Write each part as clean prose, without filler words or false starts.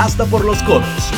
Hasta por los codos.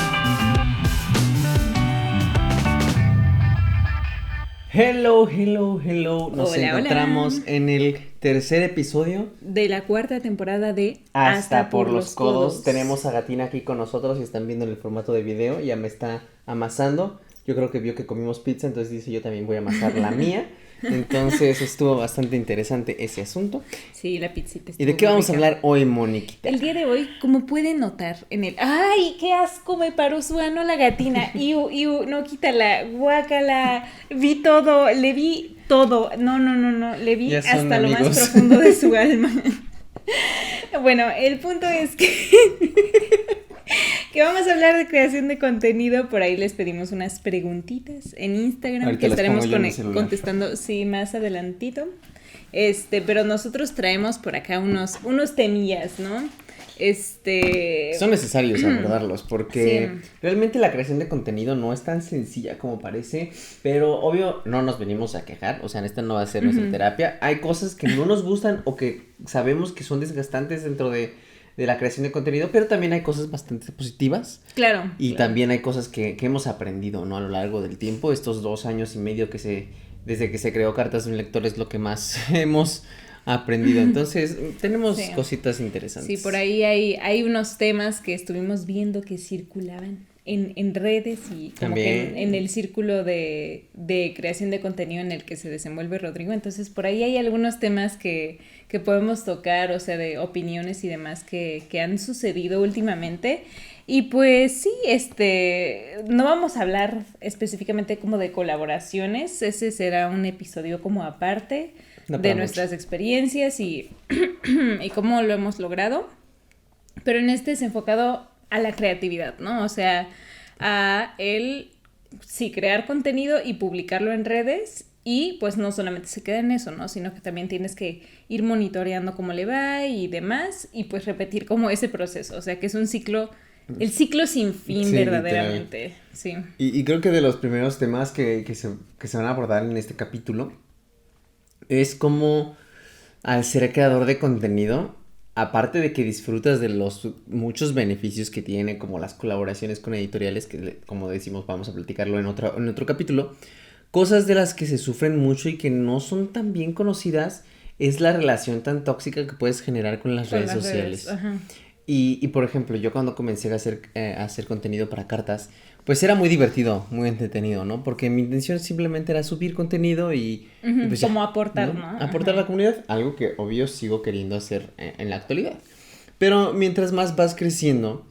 Hello, hello, hello. Nos Hola, encontramos hola. en el tercer episodio De la cuarta temporada de Hasta por los codos. Tenemos a Gatina aquí con nosotros y están viendo en el formato de video. Ya me está amasando. Yo creo que vio que comimos pizza, entonces dice yo también voy a amasar la mía. Entonces estuvo bastante interesante ese asunto. Sí, la pizzita ¿Y de qué vamos a hablar hoy, Moniquita? El día de hoy, como pueden notar en el... ¡Ay, qué asco! Me paró su ano la gatina. Iu, no, quítala, guácala. Vi todo, le vi todo. No, le vi Ya son hasta lo más amigos. profundo de su alma. Bueno, el punto es que... que vamos a hablar de creación de contenido. Por ahí les pedimos unas preguntitas en Instagram. Ahorita Que las estaremos pongo yo en el celular. contestando, sí, más adelantito. Pero nosotros traemos por acá unos temillas, ¿no? Son necesarios abordarlos porque Sí. realmente la creación de contenido no es tan sencilla como parece, pero obvio no nos venimos a quejar, o sea, en esta no va a ser nuestra terapia. Hay cosas que no nos gustan o que sabemos que son desgastantes dentro de la creación de contenido, pero también hay cosas bastante positivas. Claro. Y claro. también hay cosas que hemos aprendido, ¿no? A lo largo del tiempo, estos 2 años y medio desde que se creó Cartas de un Lector es lo que más hemos aprendido. Entonces, tenemos Sí. cositas interesantes. Sí, por ahí hay unos temas que estuvimos viendo que circulaban en redes y como También. que en el círculo de creación de contenido en el que se desenvuelve Rodrigo. Entonces, por ahí hay algunos temas que podemos tocar, o sea, de opiniones y demás que han sucedido últimamente. Y pues sí, no vamos a hablar específicamente como de colaboraciones, ese será un episodio como aparte No de para nuestras mucho. experiencias y cómo lo hemos logrado, pero en este es enfocado a la creatividad, ¿no? O sea, a crear contenido y publicarlo en redes. Y pues no solamente se queda en eso, ¿no? Sino que también tienes que ir monitoreando cómo le va y demás, y pues repetir como ese proceso. O sea, que es un ciclo, el ciclo sin fin, Sí, verdaderamente. Sí. Y creo que de los primeros temas que se van a abordar en este capítulo es como al ser creador de contenido, aparte de que disfrutas de los muchos beneficios que tiene, como las colaboraciones con editoriales, que como decimos vamos a platicarlo en otro capítulo, cosas de las que se sufren mucho y que no son tan bien conocidas es la relación tan tóxica que puedes generar con las redes sociales. Ajá. Y por ejemplo, yo cuando comencé a hacer contenido para cartas, pues era muy divertido, muy entretenido, ¿no? Porque mi intención simplemente era subir contenido y pues ya, Como aportar, ¿no? Aportar a Ajá. la comunidad, algo que obvio sigo queriendo hacer en la actualidad. Pero mientras más vas creciendo,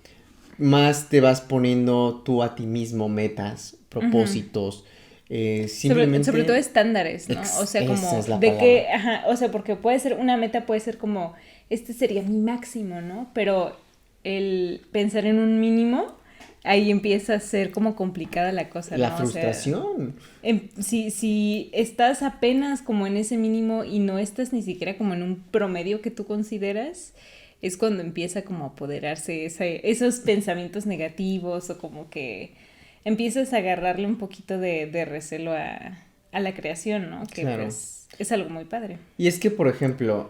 más te vas poniendo tú a ti mismo metas, propósitos, simplemente... Sobre todo estándares, ¿no? O sea, como esa es la de palabra. que, ajá, o sea, porque puede ser, una meta puede ser como, este sería mi máximo, ¿no? Pero el pensar en un mínimo, ahí empieza a ser como complicada la cosa, ¿no? La frustración. O sea, si estás apenas como en ese mínimo y no estás ni siquiera como en un promedio que tú consideras, es cuando empieza como a apoderarse esos pensamientos negativos o como que empiezas a agarrarle un poquito de recelo a la creación, ¿no? Que Claro. pues es algo muy padre. Y es que, por ejemplo,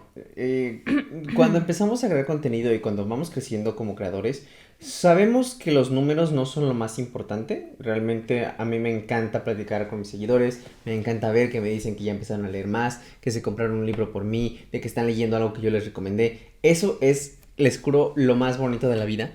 cuando empezamos a crear contenido y cuando vamos creciendo como creadores, sabemos que los números no son lo más importante. Realmente a mí me encanta platicar con mis seguidores, me encanta ver que me dicen que ya empezaron a leer más, que se compraron un libro por mí, de que están leyendo algo que yo les recomendé. Eso es, les juro, lo más bonito de la vida.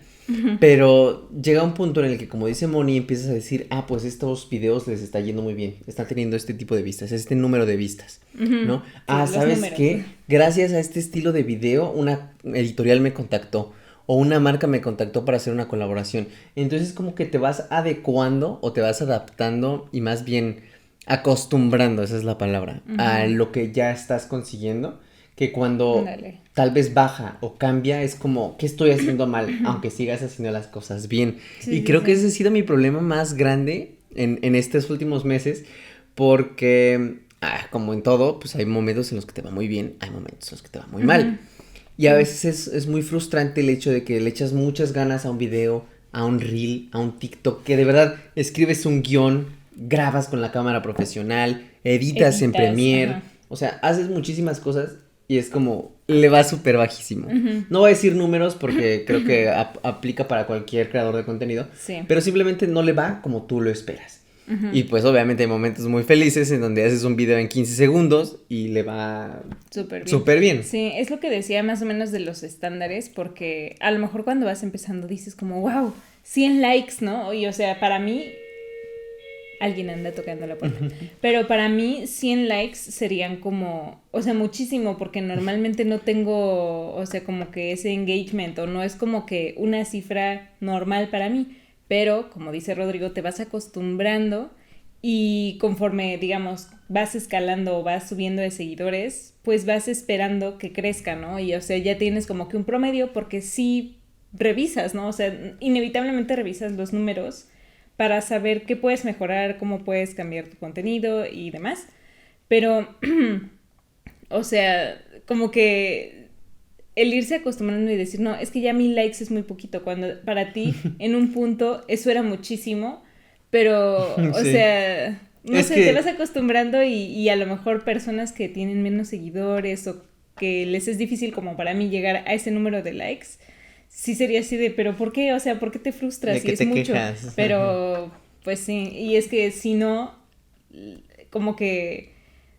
Pero llega un punto en el que, como dice Moni, empiezas a decir, pues estos videos les está yendo muy bien, están teniendo este tipo de vistas, este número de vistas, ¿no? los ¿Sabes números. qué? Gracias a este estilo de video, una editorial me contactó o una marca me contactó para hacer una colaboración. Entonces como que te vas adecuando o te vas adaptando y más bien acostumbrando, esa es la palabra, a lo que ya estás consiguiendo. Que cuando Ándale. tal vez baja o cambia, es como, ¿qué estoy haciendo mal? Aunque sigas haciendo las cosas bien. Sí, Y sí, creo sí. que ese ha sido mi problema más grande en estos últimos meses. Porque, como en todo, pues hay momentos en los que te va muy bien, hay momentos en los que te va muy mal. Y a veces es muy frustrante el hecho de que le echas muchas ganas a un video, a un reel, a un TikTok, que de verdad escribes un guión, grabas con la cámara profesional, editas en Premiere, ajá. o sea, haces muchísimas cosas y es como, le va súper bajísimo. No voy a decir números porque creo que aplica para cualquier creador de contenido, Sí. pero simplemente no le va como tú lo esperas. Y pues obviamente hay momentos muy felices en donde haces un video en 15 segundos y le va súper bien. Sí, es lo que decía más o menos de los estándares, porque a lo mejor cuando vas empezando dices como, wow, 100 likes, ¿no? Y o sea, para mí, alguien anda tocando la puerta, pero para mí 100 likes serían como, o sea, muchísimo, porque normalmente no tengo, o sea, como que ese engagement, o no es como que una cifra normal para mí. Pero, como dice Rodrigo, te vas acostumbrando y conforme, digamos, vas escalando o vas subiendo de seguidores, pues vas esperando que crezca, ¿no? Y, o sea, ya tienes como que un promedio porque sí revisas, ¿no? O sea, inevitablemente revisas los números para saber qué puedes mejorar, cómo puedes cambiar tu contenido y demás. Pero, o sea, como que el irse acostumbrando y decir, no, es que ya 1000 likes es muy poquito, cuando para ti en un punto eso era muchísimo, pero, o Sí. sea, no Es sé, que- te vas acostumbrando y a lo mejor personas que tienen menos seguidores o que les es difícil como para mí llegar a ese número de likes, sí sería así de, pero ¿por qué? O sea, ¿por qué te frustras? De Si que es te mucho, quejas. pero pues sí, y es que si no, como que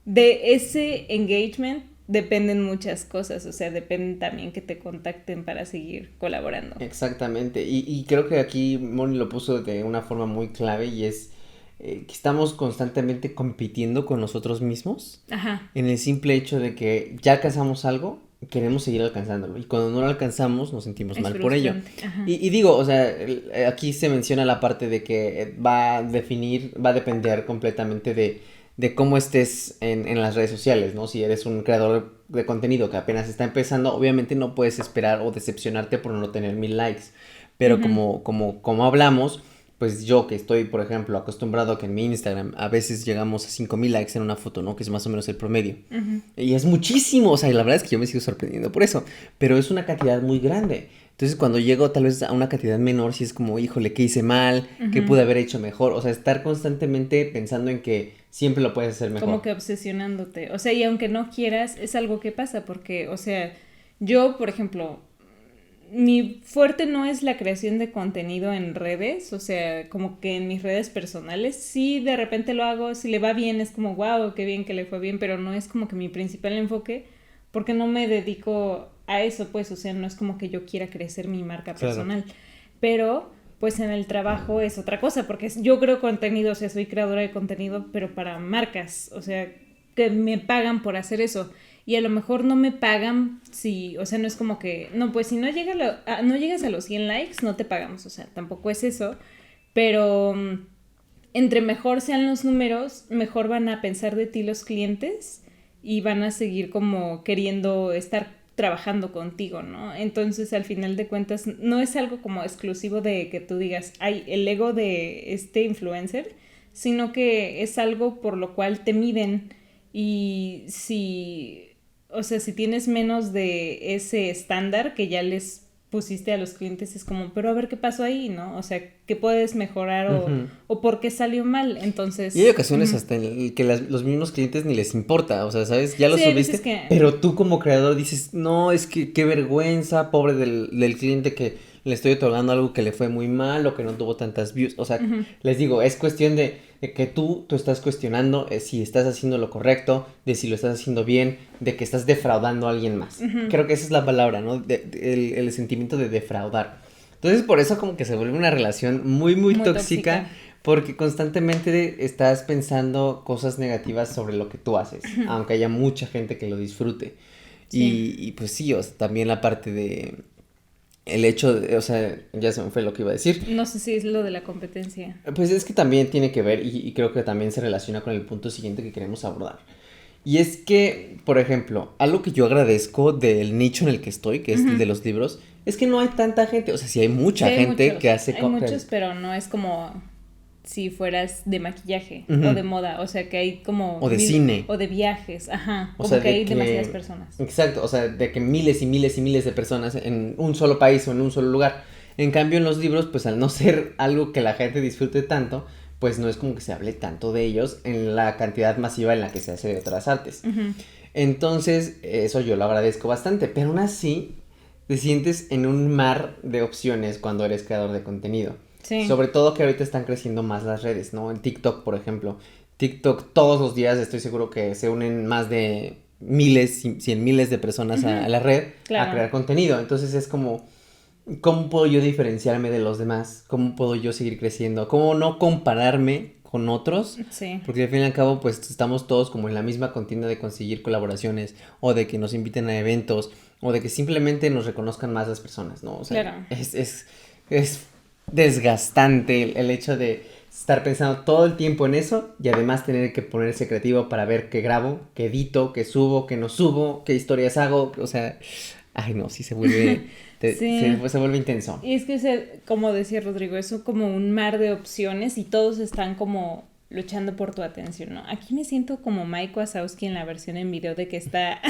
de ese engagement dependen muchas cosas, o sea, dependen también que te contacten para seguir colaborando. Exactamente, y creo que aquí Moni lo puso de una forma muy clave y es que estamos constantemente compitiendo con nosotros mismos Ajá. en el simple hecho de que ya alcanzamos algo, queremos seguir alcanzándolo y cuando no lo alcanzamos nos sentimos Es mal por ello. frustrante. Ajá. Y digo, o sea, aquí se menciona la parte de que va a depender completamente de cómo estés en las redes sociales, ¿no? Si eres un creador de contenido que apenas está empezando, obviamente no puedes esperar o decepcionarte por no tener 1000 likes. Pero Ujú. como hablamos, pues yo que estoy, por ejemplo, acostumbrado a que en mi Instagram a veces llegamos a 5000 likes en una foto, ¿no? Que es más o menos el promedio. Ujú. Y es muchísimo, o sea, y la verdad es que yo me sigo sorprendiendo por eso, pero es una cantidad muy grande. Entonces, cuando llego tal vez a una cantidad menor, sí es como, híjole, ¿qué hice mal? ¿Qué Ujú. pude haber hecho mejor? O sea, estar constantemente pensando en que siempre lo puedes hacer mejor. Como que obsesionándote. O sea, y aunque no quieras, es algo que pasa, porque, o sea, yo, por ejemplo, mi fuerte no es la creación de contenido en redes, o sea, como que en mis redes personales, sí de repente lo hago, si le va bien es como, wow, qué bien que le fue bien, pero no es como que mi principal enfoque, porque no me dedico a eso, pues, o sea, no es como que yo quiera crecer mi marca Claro. personal, pero pues en el trabajo es otra cosa, porque yo creo contenido, o sea, soy creadora de contenido, pero para marcas, o sea, que me pagan por hacer eso. Y a lo mejor no me pagan si, o sea, no es como que, no, pues si no, no llegas a los 100 likes, no te pagamos, o sea, tampoco es eso, pero entre mejor sean los números, mejor van a pensar de ti los clientes y van a seguir como queriendo estar trabajando contigo, ¿no? Entonces, al final de cuentas, no es algo como exclusivo de que tú digas, ay, el ego de este influencer, sino que es algo por lo cual te miden y si, o sea, si tienes menos de ese estándar que ya les pusiste a los clientes, es como, pero a ver qué pasó ahí, ¿no? O sea, ¿qué puedes mejorar Ujú. o por qué salió mal? Y hay Entonces, ocasiones hasta en el que los mismos clientes ni les importa, o sea, ¿sabes? Ya lo sí, hay veces subiste, que... pero tú como creador dices, no, es que qué vergüenza, pobre del cliente que le estoy otorgando algo que le fue muy mal o que no tuvo tantas views. O sea, les digo, es cuestión de que tú estás cuestionando si estás haciendo lo correcto, de si lo estás haciendo bien, de que estás defraudando a alguien más. Creo que esa es la palabra, ¿no? El sentimiento de defraudar. Entonces, por eso como que se vuelve una relación muy, muy Muy tóxica. tóxica. Porque constantemente estás pensando cosas negativas sobre lo que tú haces, aunque haya mucha gente que lo disfrute. Sí. Y pues sí, o sea, también la parte de el hecho de, o sea, ya se me fue lo que iba a decir. No sé si es lo de la competencia. Pues es que también tiene que ver y creo que también se relaciona con el punto siguiente que queremos abordar. Y es que, por ejemplo, algo que yo agradezco del nicho en el que estoy, que es el de los libros, es que no hay tanta gente, o sea, sí hay mucha Sí, hay gente muchos, que hace... hay muchos, pero no es como si fueras de maquillaje o Ujú. de moda, o sea que hay como... O de cine. O de viajes, ajá, O como sea, que de hay que... demasiadas personas. Exacto, o sea, de que miles y miles y miles de personas en un solo país o en un solo lugar. En cambio, en los libros, pues al no ser algo que la gente disfrute tanto, pues no es como que se hable tanto de ellos en la cantidad masiva en la que se hace de otras artes. Entonces, eso yo lo agradezco bastante, pero aún así te sientes en un mar de opciones cuando eres creador de contenido. Sí. Sobre todo que ahorita están creciendo más las redes, ¿no? En TikTok, por ejemplo. TikTok todos los días estoy seguro que se unen más de miles, cien miles de personas a la red a crear contenido. Entonces es como, ¿cómo puedo yo diferenciarme de los demás? ¿Cómo puedo yo seguir creciendo? ¿Cómo no compararme con otros? Sí. Porque al fin y al cabo, pues estamos todos como en la misma contienda de conseguir colaboraciones o de que nos inviten a eventos o de que simplemente nos reconozcan más las personas, ¿no? O sea, es desgastante el hecho de estar pensando todo el tiempo en eso y además tener que ponerse creativo para ver qué grabo, qué edito, qué subo, qué no subo, qué historias hago, o sea, ay no, sí se vuelve, se vuelve intenso. Y es que, como decía Rodrigo, es como un mar de opciones y todos están como luchando por tu atención, ¿no? Aquí me siento como Mike Wazowski en la versión en video de que está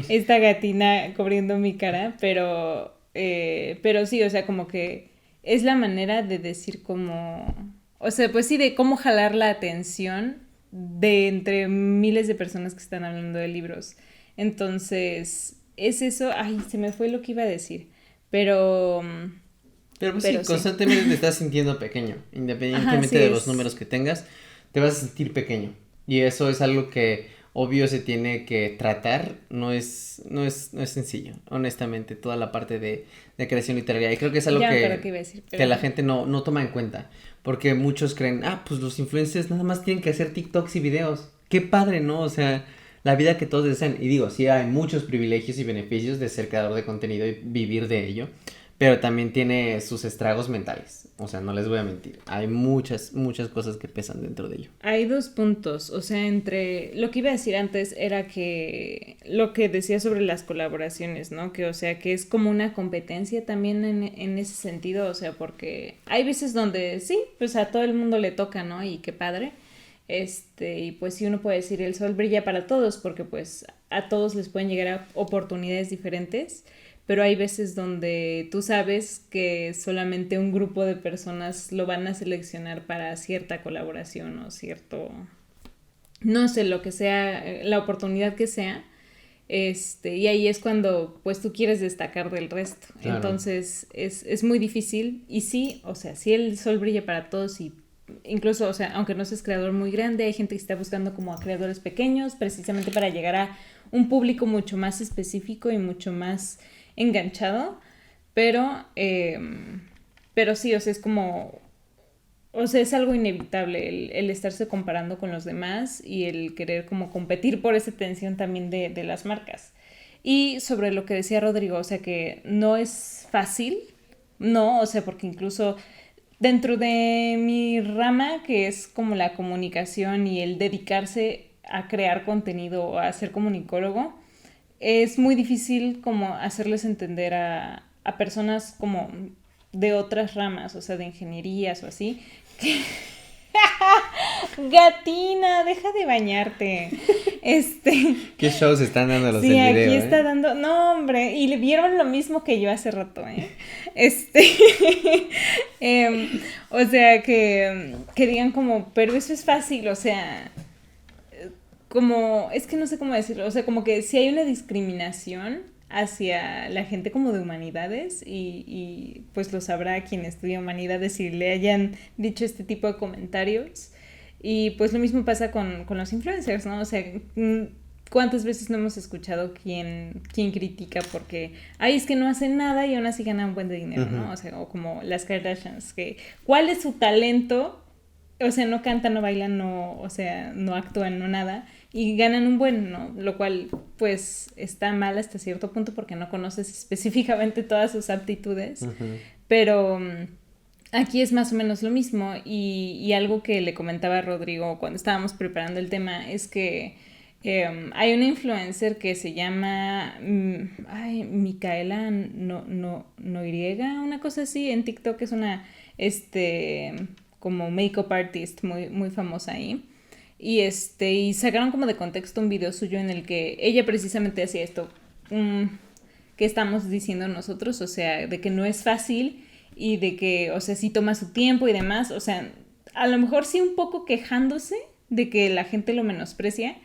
esta gatina cubriendo mi cara, pero sí, o sea, como que es la manera de decir como, o sea, pues sí, de cómo jalar la atención de entre miles de personas que están hablando de libros. Entonces, es eso, ay, se me fue lo que iba a decir, pero pues sí, constantemente te estás sintiendo pequeño, independientemente de los números que tengas, te vas a sentir pequeño. Y eso es algo que obvio se tiene que tratar, no es sencillo, honestamente, toda la parte de creación literaria. Y creo que es algo que la gente no toma en cuenta, porque muchos creen, pues los influencers nada más tienen que hacer TikToks y videos. Qué padre, ¿no? O sea, la vida que todos desean. Y digo, sí hay muchos privilegios y beneficios de ser creador de contenido y vivir de ello, pero también tiene sus estragos mentales. O sea, no les voy a mentir. Hay muchas cosas que pesan dentro de ello. Hay dos puntos. O sea, entre... Lo que iba a decir antes era que... Lo que decía sobre las colaboraciones, ¿no? Que, o sea, que es como una competencia también en ese sentido. O sea, porque hay veces donde sí, pues a todo el mundo le toca, ¿no? Y qué padre. Y pues sí, uno puede decir el sol brilla para todos, porque pues a todos les pueden llegar a oportunidades diferentes, pero hay veces donde tú sabes que solamente un grupo de personas lo van a seleccionar para cierta colaboración o cierto, no sé, lo que sea, la oportunidad que sea, y ahí es cuando pues tú quieres destacar del resto. Claro. Entonces es muy difícil y sí, o sea, sí el sol brilla para todos y incluso, o sea, aunque no seas creador muy grande, hay gente que está buscando como a creadores pequeños precisamente para llegar a un público mucho más específico y mucho más enganchado, pero sí, o sea, es como, o sea, es algo inevitable el estarse comparando con los demás y el querer como competir por esa atención también de las marcas. Y sobre lo que decía Rodrigo, o sea, que no es fácil, no, o sea, porque incluso dentro de mi rama, que es como la comunicación y el dedicarse a crear contenido o a ser comunicólogo, es muy difícil como hacerles entender a personas como de otras ramas, o sea, de ingenierías o así. Gatina, deja de bañarte. ¿Qué shows están dando los del video? Sí, aquí está dando, no hombre, y le vieron lo mismo que yo hace rato, o sea, que digan como, pero eso es fácil, o sea, como, es que no sé cómo decirlo, o sea, como que si hay una discriminación hacia la gente como de humanidades y pues lo sabrá quien estudia humanidades y le hayan dicho este tipo de comentarios. Y pues lo mismo pasa con los influencers, ¿no? O sea, ¿cuántas veces no hemos escuchado quien critica porque, ay, es que no hacen nada y aún así ganan un buen de dinero, ¿no? O sea, o como las Kardashians, que ¿cuál es su talento? O sea, no cantan, no bailan, no, o sea, no actúan, no nada, y ganan un buen, ¿no? Lo cual, pues, está mal hasta cierto punto porque no conoces específicamente todas sus aptitudes, pero aquí es más o menos lo mismo, y algo que le comentaba a Rodrigo cuando estábamos preparando el tema es que hay una influencer que se llama Micaela Noiriega, una cosa así, en TikTok es una, como make-up artist muy, muy famosa ahí. Y sacaron como de contexto un video suyo en el que ella precisamente hacía esto que estamos diciendo nosotros, o sea, de que no es fácil y de que, o sea, sí toma su tiempo y demás, o sea, a lo mejor sí un poco quejándose de que la gente lo menosprecia,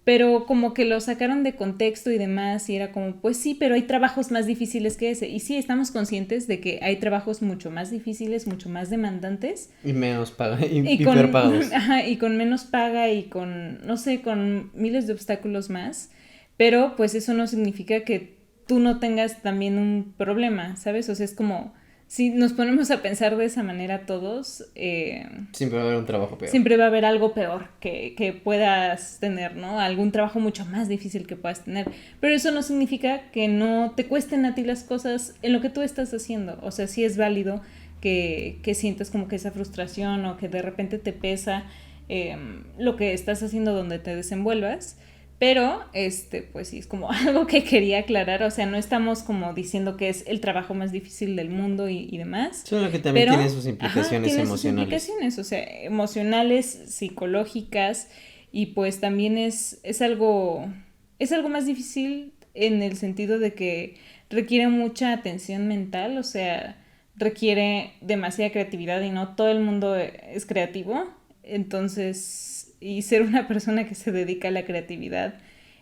pero como que lo sacaron de contexto y demás, y era como, pues sí, pero hay trabajos más difíciles que ese. Y sí, estamos conscientes de que hay trabajos mucho más difíciles, mucho más demandantes. Y menos paga, y con, peor pagados. Ajá, y con menos paga y con, no sé, con miles de obstáculos más. Pero pues eso no significa que tú no tengas también un problema, ¿sabes? O sea, es como, si nos ponemos a pensar de esa manera todos, Siempre va a haber un trabajo peor. siempre va a haber algo peor que puedas tener, ¿no? Algún trabajo mucho más difícil que puedas tener. Pero eso no significa que no te cuesten a ti las cosas en lo que tú estás haciendo. O sea, sí es válido que sientas como que esa frustración o que de repente te pesa lo que estás haciendo donde te desenvuelvas. Pero, pues sí, es como algo que quería aclarar, o sea, no estamos como diciendo que es el trabajo más difícil del mundo y demás. Solo que también Pero, tiene sus implicaciones tiene emocionales. sus implicaciones, o sea, emocionales, psicológicas, y pues también es algo más difícil en el sentido de que requiere mucha atención mental, o sea, requiere demasiada creatividad y no todo el mundo es creativo, entonces, y ser una persona que se dedica a la creatividad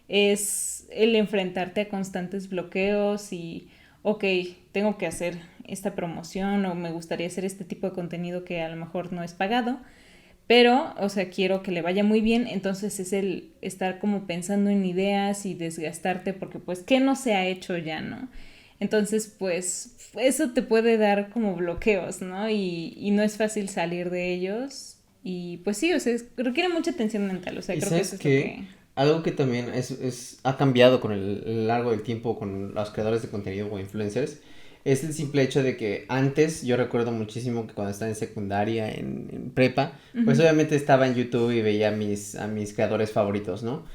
es el enfrentarte a constantes bloqueos y, ok, tengo que hacer esta promoción o me gustaría hacer este tipo de contenido que a lo mejor no es pagado, pero, o sea, quiero que le vaya muy bien, entonces es el estar como pensando en ideas y desgastarte porque pues, ¿qué no se ha hecho ya, no? Entonces, pues, eso te puede dar como bloqueos, ¿no? Y no es fácil salir de ellos. Y pues sí, o sea, requiere mucha atención mental, o sea, ¿Y creo que sabes eso es lo qué? que... Algo que también ha cambiado con el largo del tiempo con los creadores de contenido o influencers es el simple hecho de que antes yo recuerdo muchísimo que cuando estaba en secundaria, en prepa, pues obviamente estaba en YouTube y veía a mis creadores favoritos, ¿no?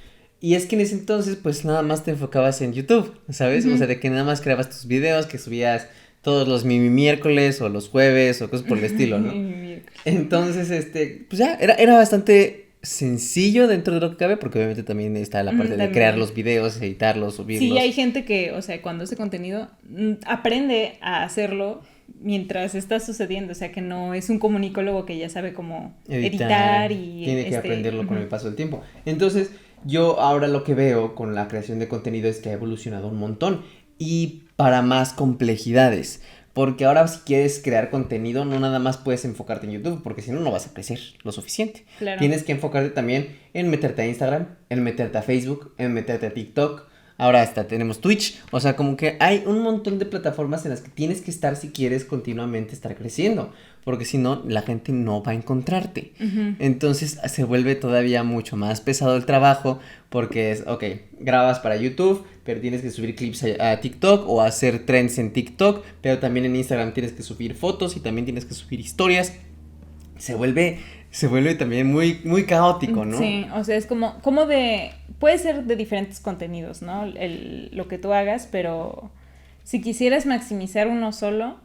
Y es que en ese entonces pues nada más te enfocabas en YouTube, ¿sabes? O sea, de que nada más creabas tus videos, que subías todos los miércoles o los jueves o cosas por el estilo, ¿no? Entonces, pues ya, era bastante sencillo dentro de lo que cabe, porque obviamente también está la parte de crear También. los videos, editarlos, Sí, subirlos. hay gente que, o sea, cuando hace contenido, aprende a hacerlo mientras está sucediendo, o sea, que no es un comunicólogo que ya sabe cómo editar y tiene que aprenderlo con el paso del tiempo. Entonces, yo ahora lo que veo con la creación de contenido es que ha evolucionado un montón y para más complejidades. Porque ahora si quieres crear contenido, no nada más puedes enfocarte en YouTube, porque si no, no vas a crecer lo suficiente. Claro. Tienes que enfocarte también en meterte a Instagram, en meterte a Facebook, en meterte a TikTok. Ahora hasta tenemos Twitch. O sea, como que hay un montón de plataformas en las que tienes que estar si quieres continuamente estar creciendo. Porque si no, la gente no va a encontrarte. Entonces se vuelve todavía mucho más pesado el trabajo. Porque es, ok, grabas para YouTube, pero tienes que subir clips a TikTok o hacer trends en TikTok. Pero también en Instagram tienes que subir fotos y también tienes que subir historias. Se vuelve también muy, muy caótico, ¿no? Sí, o sea, es como de, puede ser de diferentes contenidos, ¿no? Lo que tú hagas, pero si quisieras maximizar uno solo,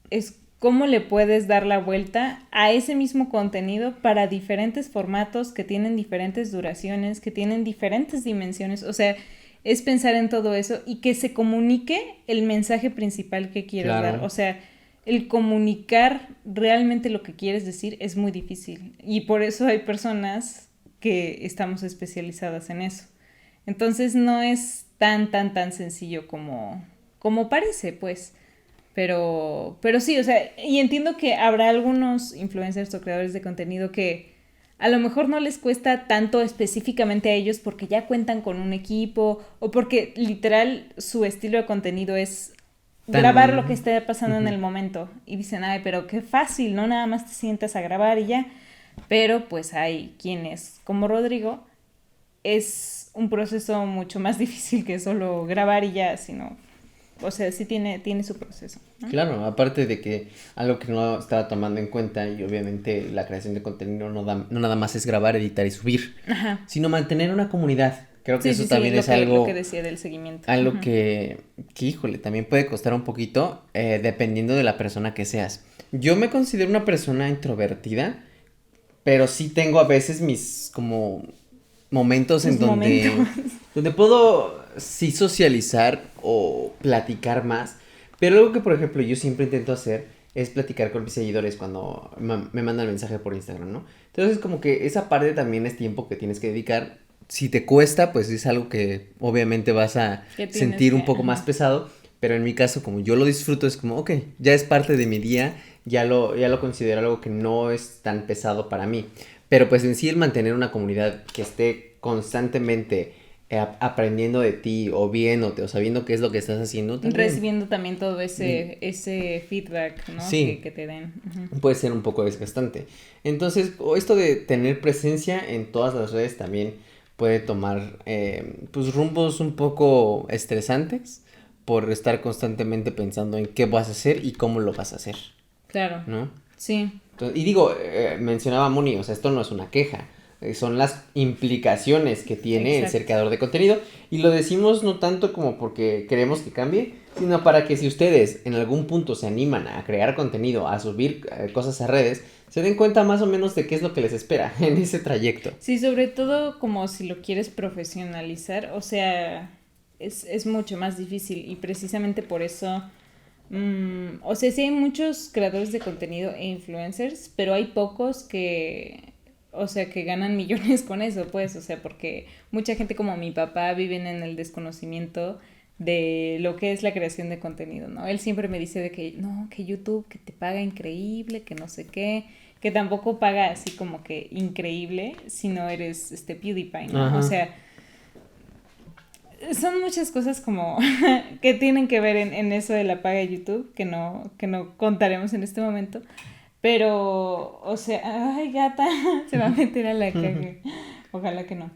es cómo le puedes dar la vuelta a ese mismo contenido para diferentes formatos que tienen diferentes duraciones, que tienen diferentes dimensiones, o sea, es pensar en todo eso y que se comunique el mensaje principal que quieres dar, o sea, el comunicar realmente lo que quieres decir es muy difícil y por eso hay personas que estamos especializadas en eso. Entonces no es tan sencillo como parece, pues. Pero sí, o sea, y entiendo que habrá algunos influencers o creadores de contenido que a lo mejor no les cuesta tanto específicamente a ellos porque ya cuentan con un equipo o porque literal su estilo de contenido es grabar lo que esté pasando en el momento y dicen, ay, pero qué fácil, ¿no? Nada más te sientas a grabar y ya. Pero pues hay quienes, como Rodrigo, es un proceso mucho más difícil que solo grabar y ya, sino, o sea, sí tiene su proceso, ¿no? Claro, aparte de que algo que no estaba tomando en cuenta y obviamente la creación de contenido no nada más es grabar, editar y subir, sino mantener una comunidad. Creo que eso también es algo... lo que decía del seguimiento. Algo que, híjole, también puede costar un poquito dependiendo de la persona que seas. Yo me considero una persona introvertida, pero sí tengo a veces mis como momentos en donde puedo sí socializar o platicar más. Pero algo que, por ejemplo, yo siempre intento hacer es platicar con mis seguidores cuando me mandan mensaje por Instagram, ¿no? Entonces, como que esa parte también es tiempo que tienes que dedicar si te cuesta, pues es algo que obviamente vas a sentir un poco más pesado, pero en mi caso, como yo lo disfruto, es como, ok, ya es parte de mi día, ya lo considero algo que no es tan pesado para mí. Pero pues en sí el mantener una comunidad que esté constantemente aprendiendo de ti o viéndote o sabiendo qué es lo que estás haciendo. También. Recibiendo también todo ese feedback, ¿no? Sí, que te den. puede ser un poco desgastante. Entonces, esto de tener presencia en todas las redes también puede tomar pues rumbos un poco estresantes por estar constantemente pensando en qué vas a hacer y cómo lo vas a hacer. Claro. ¿No? Sí. Entonces, y digo, mencionaba Moni, o sea, esto no es una queja, son las implicaciones que tiene el ser creador de contenido, y lo decimos no tanto como porque queremos que cambie, sino para que si ustedes en algún punto se animan a crear contenido, a subir cosas a redes, se den cuenta más o menos de qué es lo que les espera en ese trayecto. Sí, sobre todo como si lo quieres profesionalizar, o sea, es mucho más difícil y precisamente por eso... o sea, sí hay muchos creadores de contenido e influencers, pero hay pocos que, o sea, que ganan millones con eso, pues, o sea, porque mucha gente como mi papá viven en el desconocimiento de lo que es la creación de contenido, ¿no? Él siempre me dice de que, no, que YouTube, que te paga increíble, que no sé qué, que tampoco paga así como que increíble si no eres PewDiePie, ¿no? O sea, son muchas cosas como que tienen que ver en eso de la paga de YouTube, que no contaremos en este momento. Pero, o sea, ay, gata, se va a meter a la caga. Ojalá que no.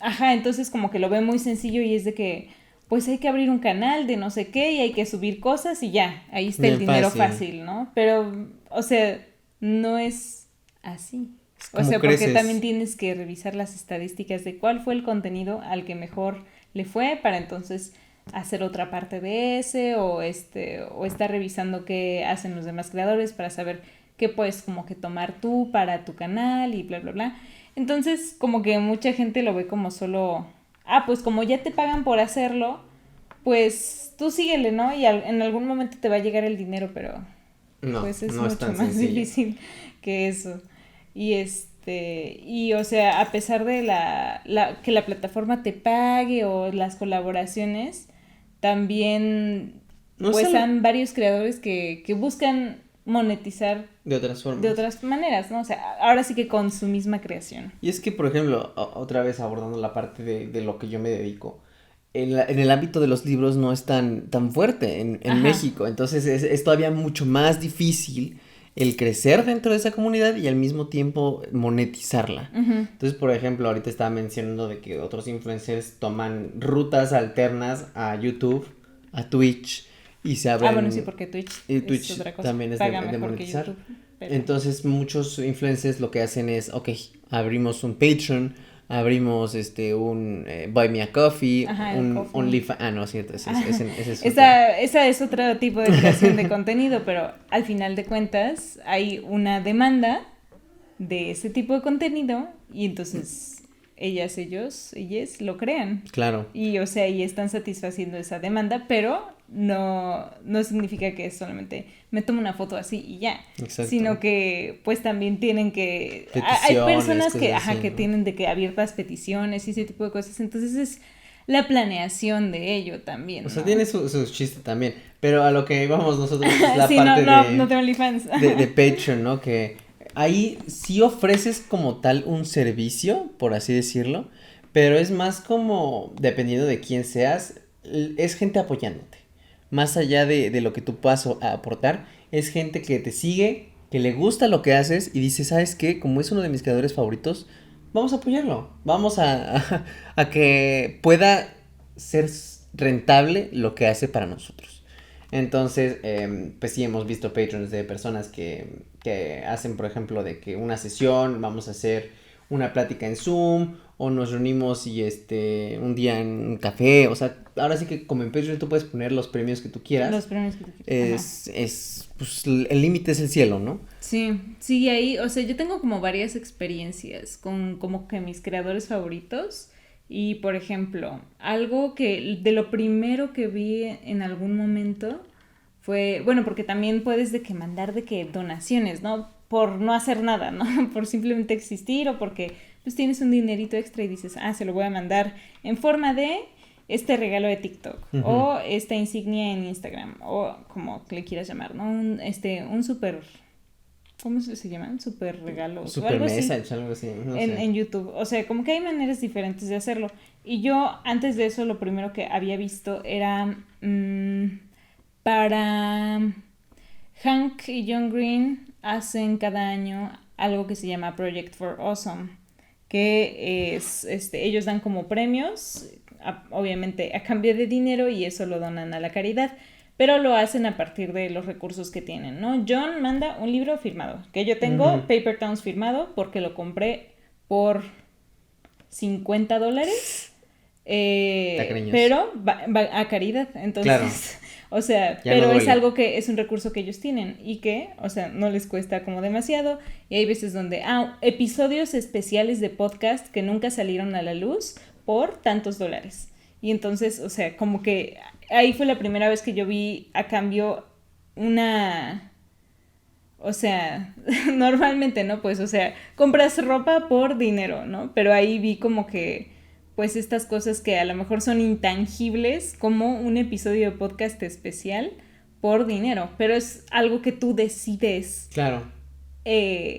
Ajá, entonces como que lo ve muy sencillo y es de que, pues hay que abrir un canal de no sé qué y hay que subir cosas y ya, ahí está el dinero fácil, ¿no? Pero, o sea, no es así. O sea, porque también tienes que revisar las estadísticas de cuál fue el contenido al que mejor le fue para entonces hacer otra parte de ese o estar revisando qué hacen los demás creadores para saber qué puedes como que tomar tú para tu canal y bla, bla, bla. Entonces, como que mucha gente lo ve como solo, pues como ya te pagan por hacerlo, pues tú síguele, ¿no? Y en algún momento te va a llegar el dinero, pero no, pues es no mucho más difícil que eso. Y o sea, a pesar de que la plataforma te pague o las colaboraciones, también pues han varios creadores que buscan monetizar de otras formas. De otras maneras, ¿no? O sea, ahora sí que con su misma creación. Y es que, por ejemplo, otra vez abordando la parte de lo que yo me dedico, en el ámbito de los libros no es tan fuerte en México, entonces es todavía mucho más difícil el crecer dentro de esa comunidad y al mismo tiempo monetizarla. Entonces, por ejemplo, ahorita estaba mencionando de que otros influencers toman rutas alternas a YouTube, a Twitch, y se abren... bueno, sí, porque Twitch es otra cosa. También es de monetizar. YouTube, pero... Entonces, muchos influencers lo que hacen es, ok, abrimos un Patreon, abrimos un Buy Me a Coffee, un OnlyFans. No, cierto, ese es esa es otro tipo de creación de contenido, pero al final de cuentas hay una demanda de ese tipo de contenido y entonces ellas lo crean. Claro. Y o sea, y están satisfaciendo esa demanda, pero no significa que solamente me tomo una foto así y ya. Exacto. Sino que pues también tienen que... Hay personas que, así, que tienen de que abiertas peticiones y ese tipo de cosas, entonces es la planeación de ello también, o sea, tiene su chiste también, pero a lo que íbamos nosotros es la sí, parte no tengo OnlyFans. de Patreon, ¿no? Que ahí sí ofreces como tal un servicio, por así decirlo, pero es más como, dependiendo de quién seas, es gente apoyándote. Más allá de lo que tú puedas aportar, es gente que te sigue, que le gusta lo que haces y dice, ¿sabes qué? Como es uno de mis creadores favoritos, vamos a apoyarlo, vamos a que pueda ser rentable lo que hace para nosotros. Entonces, pues sí hemos visto Patreons de personas que hacen, por ejemplo, de que una sesión, vamos a hacer una plática en Zoom, o nos reunimos y un día en un café, o sea, ahora sí que como en Patreon tú puedes poner los premios que tú quieras. Los premios que tú quieras. Pues el límite es el cielo, ¿no? Sí, ahí, o sea, yo tengo como varias experiencias con como que mis creadores favoritos. Y, por ejemplo, algo que de lo primero que vi en algún momento fue, bueno, porque también puedes de que mandar de que donaciones, ¿no? Por no hacer nada, ¿no? Por simplemente existir o porque pues tienes un dinerito extra y dices, se lo voy a mandar en forma de este regalo de TikTok, o esta insignia en Instagram, o como le quieras llamar, ¿no? Un súper... ¿Cómo se llaman? Super regalos. Super o algo message, así, algo así. No sé. en YouTube. O sea, como que hay maneras diferentes de hacerlo. Y yo, antes de eso, lo primero que había visto era para Hank y John Green hacen cada año algo que se llama Project for Awesome, que es, ellos dan como premios, obviamente a cambio de dinero, y eso lo donan a la caridad. Pero lo hacen a partir de los recursos que tienen, ¿no? John manda un libro firmado, que yo tengo, Paper Towns firmado, porque lo compré por $50, pero va a caridad, entonces, claro. O sea, ya pero no es algo que es un recurso que ellos tienen y que, o sea, no les cuesta como demasiado, y hay veces donde, episodios especiales de podcast que nunca salieron a la luz por tantos $, y entonces, o sea, como que ahí fue la primera vez que yo vi a cambio o sea, normalmente, ¿no? Pues, o sea, compras ropa por dinero, ¿no? Pero ahí vi como que, pues, estas cosas que a lo mejor son intangibles, como un episodio de podcast especial por dinero, pero es algo que tú decides. Claro.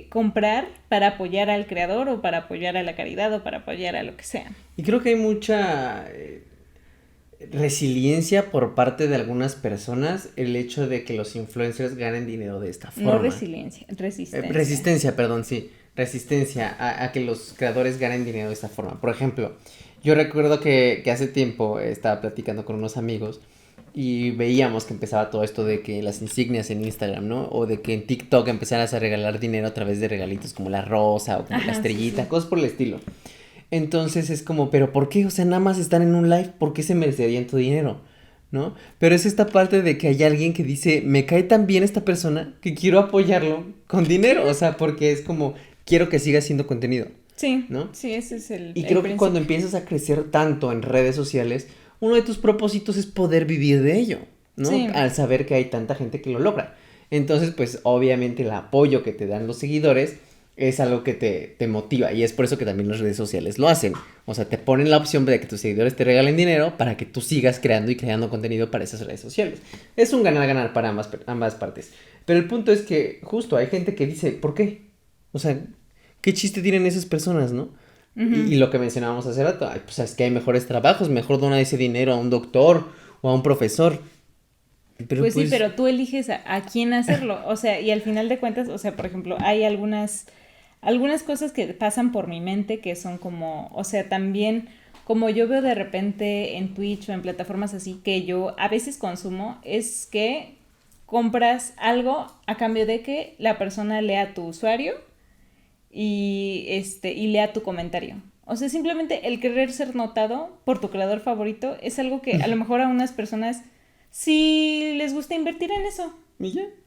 Comprar para apoyar al creador, o para apoyar a la caridad, o para apoyar a lo que sea. Y creo que hay mucha resiliencia por parte de algunas personas el hecho de que los influencers ganen dinero de esta forma. No resiliencia, resistencia. Resistencia, perdón, sí. Resistencia a que los creadores ganen dinero de esta forma. Por ejemplo, yo recuerdo que hace tiempo estaba platicando con unos amigos y veíamos que empezaba todo esto de que las insignias en Instagram, ¿no? O de que en TikTok empezaras a regalar dinero a través de regalitos como la rosa o como la estrellita, sí. Cosas por el estilo. Entonces es como, ¿pero por qué? O sea, nada más están en un live, ¿por qué se merecerían tu dinero? ¿No? Pero es esta parte de que hay alguien que dice, me cae tan bien esta persona que quiero apoyarlo con dinero. O sea, porque es como, quiero que siga haciendo contenido. Sí, ¿no? Sí, ese es el Y creo que cuando empiezas a crecer tanto en redes sociales, uno de tus propósitos es poder vivir de ello, ¿no? Sí. Al saber que hay tanta gente que lo logra. Entonces, pues, obviamente el apoyo que te dan los seguidores es algo que te motiva, y es por eso que también las redes sociales lo hacen. O sea, te ponen la opción de que tus seguidores te regalen dinero para que tú sigas creando y creando contenido para esas redes sociales. Es un ganar-ganar para ambas partes. Pero el punto es que justo hay gente que dice, ¿por qué? O sea, ¿qué chiste tienen esas personas, no? Y lo que mencionábamos hace rato, pues es que hay mejores trabajos, mejor dona ese dinero a un doctor o a un profesor. Pero pues sí, pero tú eliges a quién hacerlo, o sea, y al final de cuentas, o sea, por ejemplo, hay algunas cosas que pasan por mi mente que son como, o sea, también como yo veo de repente en Twitch o en plataformas así que yo a veces consumo, es que compras algo a cambio de que la persona lea tu usuario y lea tu comentario. O sea, simplemente el querer ser notado por tu creador favorito es algo que a lo mejor a unas personas sí les gusta invertir en eso.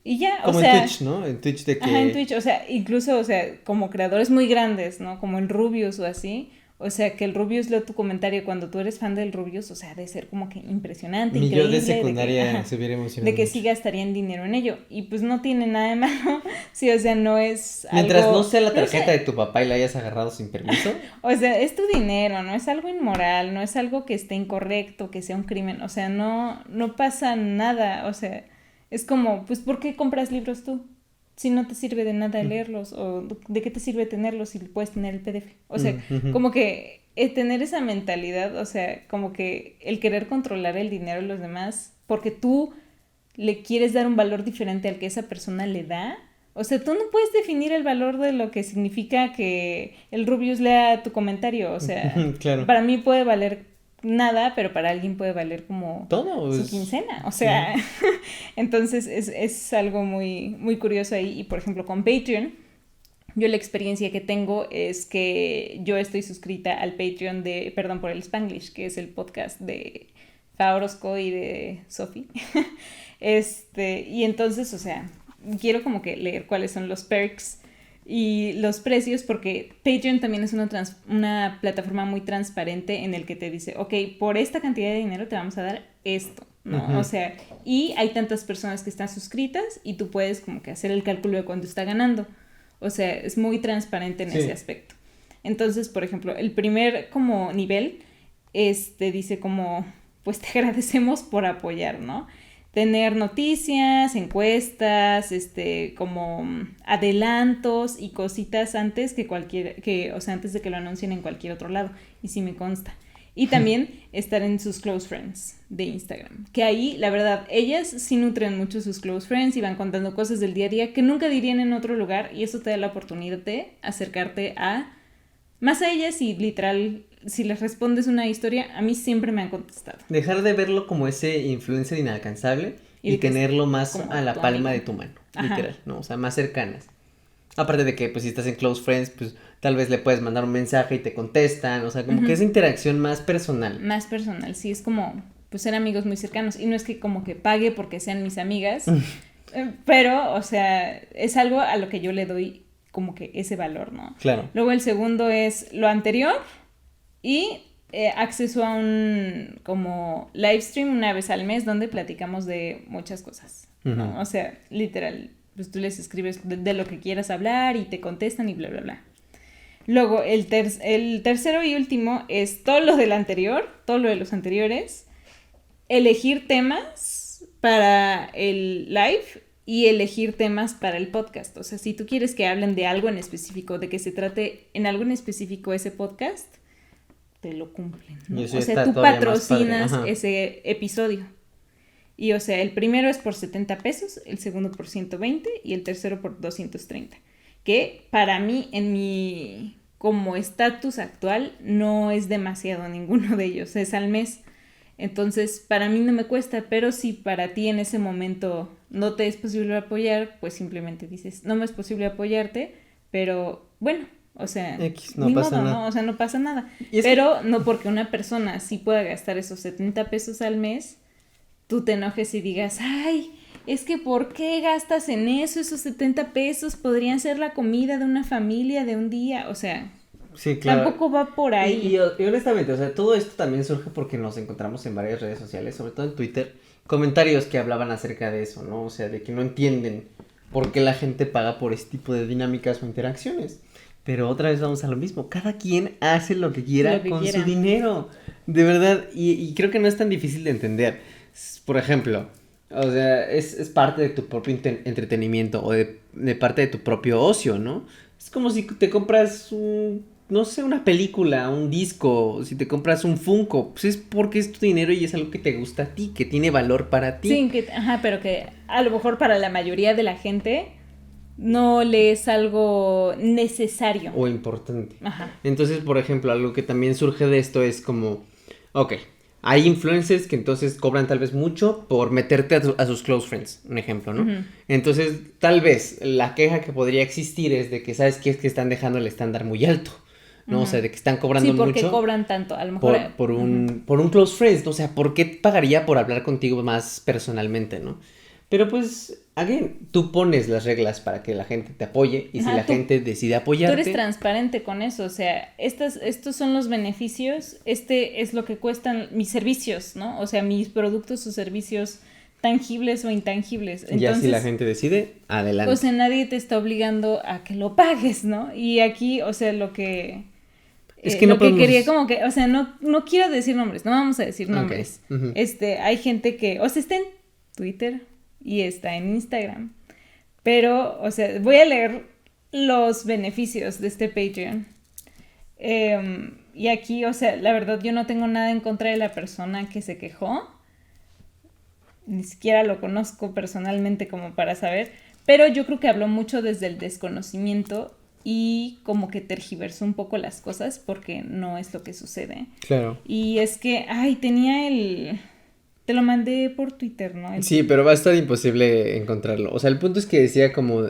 Y ya, como o sea, en Twitch, ¿no? En Twitch de que... Ajá, en Twitch, o sea, incluso, o sea, como creadores muy grandes, ¿no? Como el Rubius o así, o sea, que el Rubius lea tu comentario cuando tú eres fan del Rubius, o sea, de ser como que impresionante, Mi increíble. Yo de secundaria se hubiera emocionado de que sí gastarían dinero en ello, y pues no tiene nada de malo, sí, o sea, no es mientras algo... no sea la tarjeta de tu papá y la hayas agarrado sin permiso. O sea, es tu dinero, no es algo inmoral, no es algo que esté incorrecto, que sea un crimen, o sea, no pasa nada, o sea... Es como, pues, ¿por qué compras libros tú? Si no te sirve de nada leerlos, o ¿de qué te sirve tenerlos si puedes tener el PDF? O sea, como que tener esa mentalidad, o sea, como que el querer controlar el dinero de los demás, porque tú le quieres dar un valor diferente al que esa persona le da. O sea, tú no puedes definir el valor de lo que significa que el Rubius lea tu comentario, o sea, claro. Para mí puede valer nada, pero para alguien puede valer como todo su quincena, o sea, sí. Entonces es algo muy, muy curioso ahí. Y por ejemplo con Patreon, yo la experiencia que tengo es que yo estoy suscrita al Patreon de Perdón por el Spanglish, que es el podcast de Fa Orozco y de Sophie. Y entonces, o sea, quiero como que leer cuáles son los perks y los precios, porque Patreon también es una plataforma muy transparente en el que te dice, ok, por esta cantidad de dinero te vamos a dar esto, ¿no? O sea, y hay tantas personas que están suscritas y tú puedes como que hacer el cálculo de cuánto está ganando. O sea, es muy transparente en ese aspecto. Entonces, por ejemplo, el primer como nivel, dice como, pues te agradecemos por apoyar, ¿no? Tener noticias, encuestas, como adelantos y cositas antes o sea, antes de que lo anuncien en cualquier otro lado. Y sí me consta. Y también estar en sus close friends de Instagram. Que ahí, la verdad, ellas sí nutren mucho sus close friends y van contando cosas del día a día que nunca dirían en otro lugar. Y eso te da la oportunidad de acercarte más a ellas y literal, si les respondes una historia, a mí siempre me han contestado. Dejar de verlo como ese influencer inalcanzable y tenerlo más a la palma de tu mano, literal, ¿no? O sea, más cercanas. Aparte de que, pues, si estás en close friends, pues, tal vez le puedes mandar un mensaje y te contestan, o sea, como que esa interacción más personal. Más personal, sí, es como, pues, ser amigos muy cercanos, y no es que como que pague porque sean mis amigas, pero, o sea, es algo a lo que yo le doy como que ese valor, ¿no? Claro. Luego el segundo es lo anterior y acceso a un como live stream una vez al mes donde platicamos de muchas cosas, ¿no? O sea, literal, pues tú les escribes de lo que quieras hablar y te contestan y bla, bla, bla. Luego, el tercero y último es todo lo del anterior, todo lo de los anteriores, elegir temas para el live y elegir temas para el podcast. O sea, si tú quieres que hablen de algo en específico, de que se trate en algo en específico ese podcast, te lo cumplen, ¿no? O sea, tú patrocinas ese episodio. Y, o sea, el primero es por 70 pesos, el segundo por 120 y el tercero por 230. Que para mí, en mi como estatus actual, no es demasiado ninguno de ellos, es al mes. Entonces, para mí no me cuesta, pero si para ti en ese momento no te es posible apoyar, pues simplemente dices, no me es posible apoyarte, pero bueno, o sea, no pasa nada. ¿no? O sea, no pasa nada. Pero no porque una persona sí pueda gastar esos 70 pesos al mes, tú te enojes y digas, ay, es que ¿por qué gastas en eso? Esos 70 pesos podrían ser la comida de una familia de un día, o sea, sí, claro. Tampoco va por ahí. Y honestamente, o sea, todo esto también surge porque nos encontramos en varias redes sociales, sobre todo en Twitter, comentarios que hablaban acerca de eso, ¿no? O sea, de que no entienden por qué la gente paga por este tipo de dinámicas o interacciones. Pero otra vez vamos a lo mismo, cada quien hace lo que quiera con su dinero, de verdad, y creo que no es tan difícil de entender. Por ejemplo, o sea, es parte de tu propio entretenimiento o de parte de tu propio ocio, ¿no? Es como si te compras no sé, una película, un disco, si te compras un Funko, pues es porque es tu dinero y es algo que te gusta a ti, que tiene valor para ti. Sí, pero que a lo mejor para la mayoría de la gente no le es algo necesario. O importante. Entonces, por ejemplo, algo que también surge de esto es como, ok, hay influencers que entonces cobran tal vez mucho por meterte a sus close friends, un ejemplo, ¿no? Entonces, tal vez la queja que podría existir es de que, ¿sabes qué? Es que están dejando el estándar muy alto, ¿no? O sea, de que están cobrando mucho. Sí, porque cobran tanto, a lo mejor. Por un close friends, o sea, ¿por qué pagaría por hablar contigo más personalmente, no? Pero pues, again, tú pones las reglas para que la gente te apoye y si la gente decide apoyarte. Tú eres transparente con eso, o sea, estos son los beneficios, es lo que cuestan mis servicios, ¿no? O sea, mis productos o servicios tangibles o intangibles. Entonces, ya si la gente decide, adelante. O sea, nadie te está obligando a que lo pagues, ¿no? Y aquí, o sea, lo que... Es que no lo podemos... que quería como que, o sea, no quiero decir nombres, no vamos a decir nombres. Okay. Hay gente que, o sea, está en Twitter y está en Instagram, pero, o sea, voy a leer los beneficios de este Patreon. Y aquí, o sea, la verdad yo no tengo nada en contra de la persona que se quejó, ni siquiera lo conozco personalmente como para saber, pero yo creo que habló mucho desde el desconocimiento y como que tergiversó un poco las cosas porque no es lo que sucede. Claro. Y es que, te lo mandé por Twitter, ¿no? Sí, pero va a estar imposible encontrarlo. O sea, el punto es que decía como,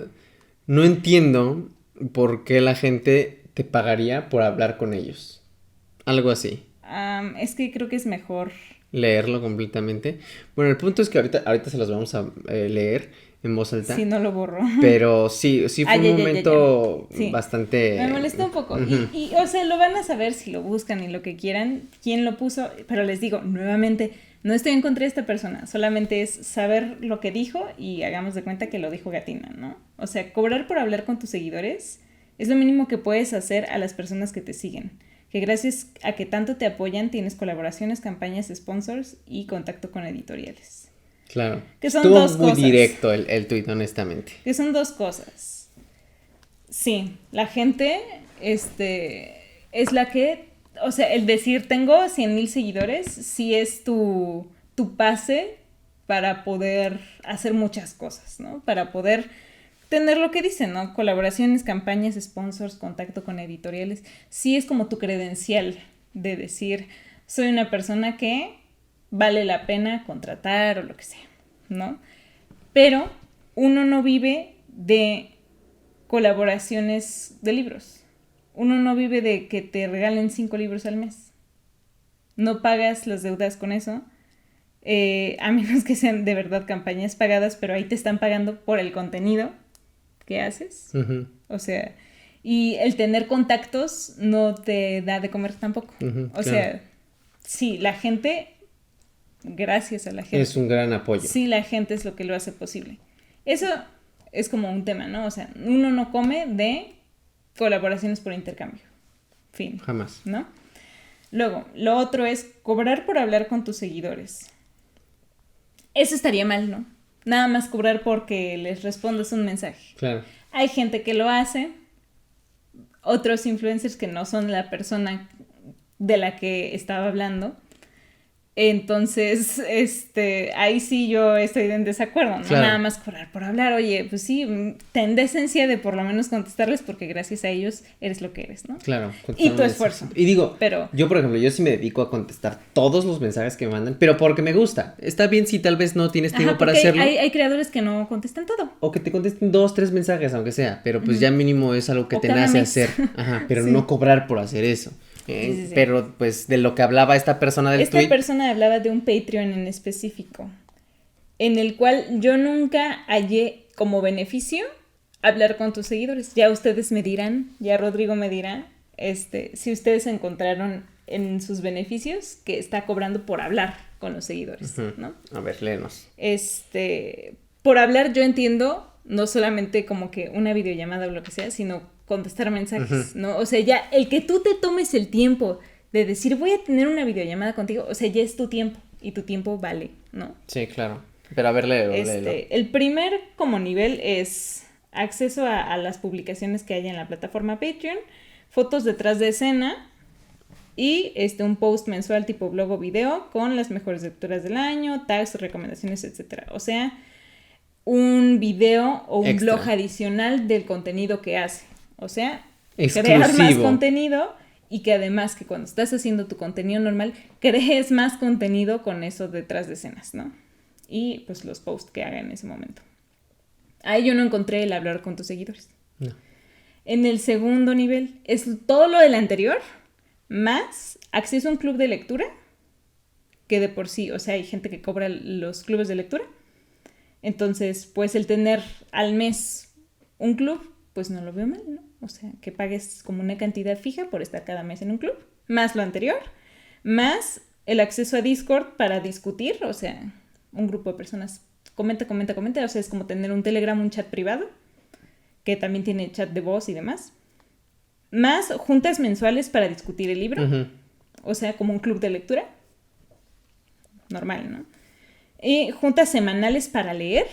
no entiendo por qué la gente te pagaría por hablar con ellos. Algo así. Es que creo que es mejor leerlo completamente. Bueno, el punto es que ahorita se los vamos a leer en voz alta. Sí, no lo borro. Pero sí fue un momento bastante... Me molestó un poco. Y, o sea, lo van a saber si lo buscan y lo que quieran, quién lo puso. Pero les digo, nuevamente, no estoy en contra de esta persona. Solamente es saber lo que dijo y hagamos de cuenta que lo dijo Gatina, ¿no? O sea, cobrar por hablar con tus seguidores Es lo mínimo que puedes hacer a las personas que te siguen. Que gracias a que tanto te apoyan, tienes colaboraciones, campañas, sponsors y contacto con editoriales. Claro. Que son Estuvo dos muy cosas. directo el tuit, honestamente. Que son dos cosas. Sí, la gente, es la que, o sea, el decir tengo 100,000 seguidores, sí es tu pase para poder hacer muchas cosas, ¿no? Para poder tener lo que dicen, ¿no? Colaboraciones, campañas, sponsors, contacto con editoriales. Sí es como tu credencial de decir, soy una persona que vale la pena contratar o lo que sea, ¿no? Pero uno no vive de colaboraciones de libros. Uno no vive de que te regalen 5 libros al mes. No pagas las deudas con eso. A menos que sean de verdad campañas pagadas, pero ahí te están pagando por el contenido que haces. Uh-huh. O sea, y el tener contactos no te da de comer tampoco. Uh-huh, o sea, sí, la gente, gracias a la gente. Es un gran apoyo. Sí, la gente es lo que lo hace posible. Eso es como un tema, ¿no? O sea, uno no come de colaboraciones por intercambio. Fin. Jamás. ¿No? Luego, lo otro es cobrar por hablar con tus seguidores. Eso estaría mal, ¿no? Nada más cobrar porque les respondas un mensaje. Claro. Hay gente que lo hace, otros influencers que no son la persona de la que estaba hablando. Entonces, ahí sí yo estoy en desacuerdo, ¿no? Claro. Nada más cobrar por hablar. Oye, pues sí, ten decencia de por lo menos contestarles porque gracias a ellos eres lo que eres, ¿no? Claro. Y tu esfuerzo. Y digo, pero yo por ejemplo, yo sí me dedico a contestar todos los mensajes que me mandan, pero porque me gusta. Está bien si tal vez no tienes tiempo para hacerlo. Hay creadores que no contestan todo. O que te contesten 2, 3 mensajes, aunque sea, pero pues ya mínimo es algo que O te cada nace mes. hacer. Ajá, pero Sí. no cobrar por hacer eso. Sí. Pero pues de lo que hablaba esta persona del Esta tweet. persona hablaba de un Patreon en específico, en el cual yo nunca hallé como beneficio hablar con tus seguidores. Ya ustedes me dirán, ya Rodrigo me dirá, si ustedes encontraron en sus beneficios que está cobrando por hablar con los seguidores, Ujú. ¿no? A ver, léenos. Por hablar yo entiendo no solamente como que una videollamada o lo que sea, sino contestar mensajes, ¿no? O sea, ya el que tú te tomes el tiempo de decir voy a tener una videollamada contigo, o sea, ya es tu tiempo y tu tiempo vale, ¿no? Sí, claro. Pero a ver, léelo. El primer como nivel es acceso a las publicaciones que hay en la plataforma Patreon, fotos detrás de escena y un post mensual tipo blog o video con las mejores lecturas del año, tags, recomendaciones, etcétera. O sea, un video o un Extra. blog adicional del contenido que hace. O sea, Exclusivo. crear más contenido y que además que cuando estás haciendo tu contenido normal, crees más contenido con eso detrás de escenas, ¿no? Y pues los posts que haga en ese momento. Ahí yo no encontré el hablar con tus seguidores. No. En el segundo nivel es todo lo del anterior, más acceso a un club de lectura, que de por sí, o sea, hay gente que cobra los clubes de lectura. Entonces, pues el tener al mes un club, pues no lo veo mal, ¿no? O sea, que pagues como una cantidad fija por estar cada mes en un club, más lo anterior, más el acceso a Discord para discutir, o sea, un grupo de personas comenta, o sea, es como tener un Telegram, un chat privado, que también tiene chat de voz y demás, más juntas mensuales para discutir el libro, Uh-huh. o sea, como un club de lectura, normal, ¿no? Y juntas semanales para leer,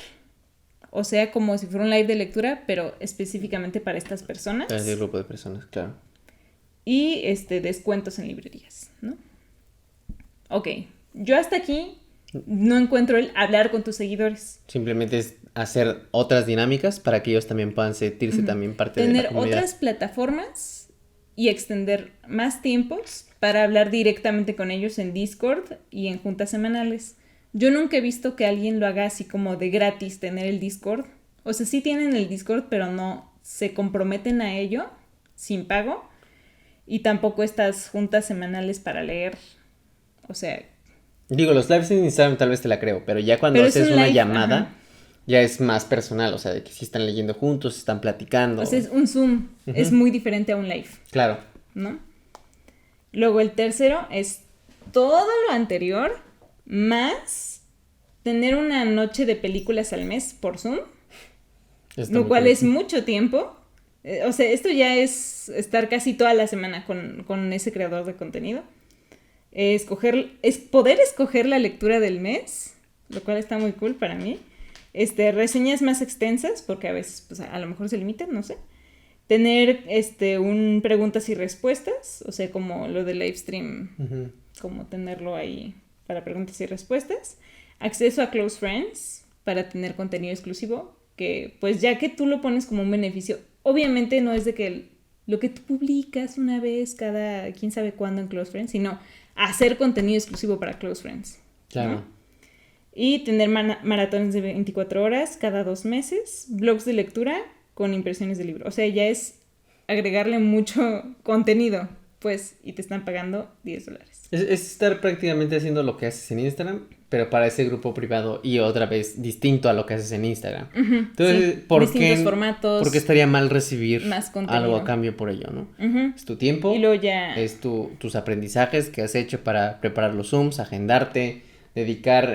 o sea, como si fuera un live de lectura, pero específicamente para estas personas. Para ese grupo de personas, claro. Y descuentos en librerías, ¿no? Ok, yo hasta aquí no encuentro el hablar con tus seguidores. Simplemente es hacer otras dinámicas para que ellos también puedan sentirse también parte de la Tener comunidad. otras plataformas y extender más tiempos para hablar directamente con ellos en Discord y en juntas semanales. Yo nunca he visto que alguien lo haga así como de gratis tener el Discord. O sea, sí tienen el Discord, pero no se comprometen a ello sin pago. Y tampoco estas juntas semanales para leer. O sea... Digo, los lives en Instagram tal vez te la creo, pero ya cuando Pero haces es un una live, llamada, ajá. ya es más personal, o sea, de que si están leyendo juntos, están platicando. O sea, es un Zoom. Es muy diferente a un live, Claro. ¿no? Luego el tercero es todo lo anterior más tener una noche de películas al mes por Zoom, Está lo muy cual cool. es mucho tiempo, O sea, esto ya es estar casi toda la semana con ese creador de contenido. Es poder escoger la lectura del mes, lo cual está muy cool para mí. Reseñas más extensas, porque a veces pues, a lo mejor se limitan, no sé. Tener preguntas y respuestas, o sea, como lo del livestream, como tenerlo ahí para preguntas y respuestas. Acceso a Close Friends para tener contenido exclusivo, que pues ya que tú lo pones como un beneficio, obviamente no es de que lo que tú publicas una vez cada quién sabe cuándo en Close Friends, sino hacer contenido exclusivo para Close Friends. Claro. ¿No? Y tener maratones de 24 horas cada 2 meses, blogs de lectura con impresiones de libro. O sea, ya es agregarle mucho contenido, pues, y te están pagando $10. Es estar prácticamente haciendo lo que haces en Instagram, pero para ese grupo privado y otra vez distinto a lo que haces en Instagram. Entonces, sí, distintos formatos. ¿Por qué estaría mal recibir más contenido, algo a cambio por ello, no? Es tu tiempo, y luego ya... es tus aprendizajes que has hecho para preparar los Zooms, agendarte, dedicar,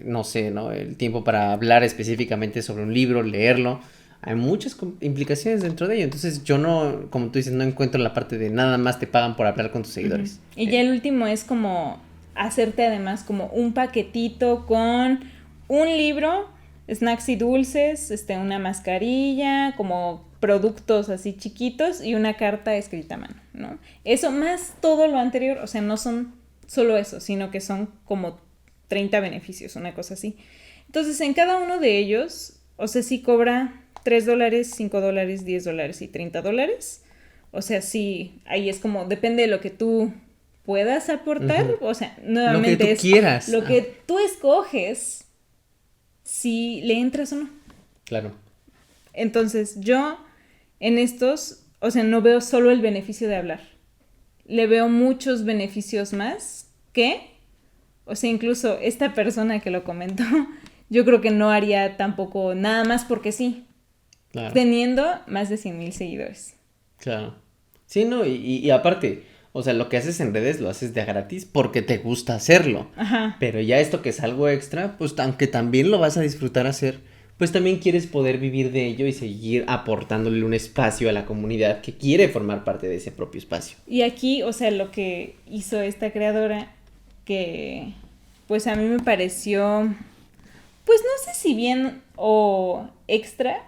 no sé, ¿no? El tiempo para hablar específicamente sobre un libro, leerlo. Hay muchas implicaciones dentro de ello. Entonces yo no, como tú dices, no encuentro la parte de nada más te pagan por hablar con tus seguidores. Y ya el último es como hacerte además como un paquetito con un libro, snacks y dulces, una mascarilla, como productos así chiquitos y una carta escrita a mano, ¿no? Eso más todo lo anterior, o sea, no son solo eso, sino que son como 30 beneficios, una cosa así. Entonces en cada uno de ellos, o sea, sí cobra $3, $5, $10 y $30. O sea, sí, ahí es como, depende de lo que tú puedas aportar. O sea, nuevamente lo que tú quieras. Lo que tú escoges, si le entras o no. Claro. Entonces, yo en estos, o sea, no veo solo el beneficio de hablar. Le veo muchos beneficios más que, o sea, incluso esta persona que lo comentó, yo creo que no haría tampoco nada más porque sí. Claro. Teniendo más de 100,000 seguidores. Claro. Sí, no, y aparte, o sea, lo que haces en redes lo haces de gratis porque te gusta hacerlo. Ajá. Pero ya esto que es algo extra, pues aunque también lo vas a disfrutar hacer, pues también quieres poder vivir de ello y seguir aportándole un espacio a la comunidad que quiere formar parte de ese propio espacio. Y aquí, o sea, lo que hizo esta creadora, que pues a mí me pareció, pues no sé si bien o extra,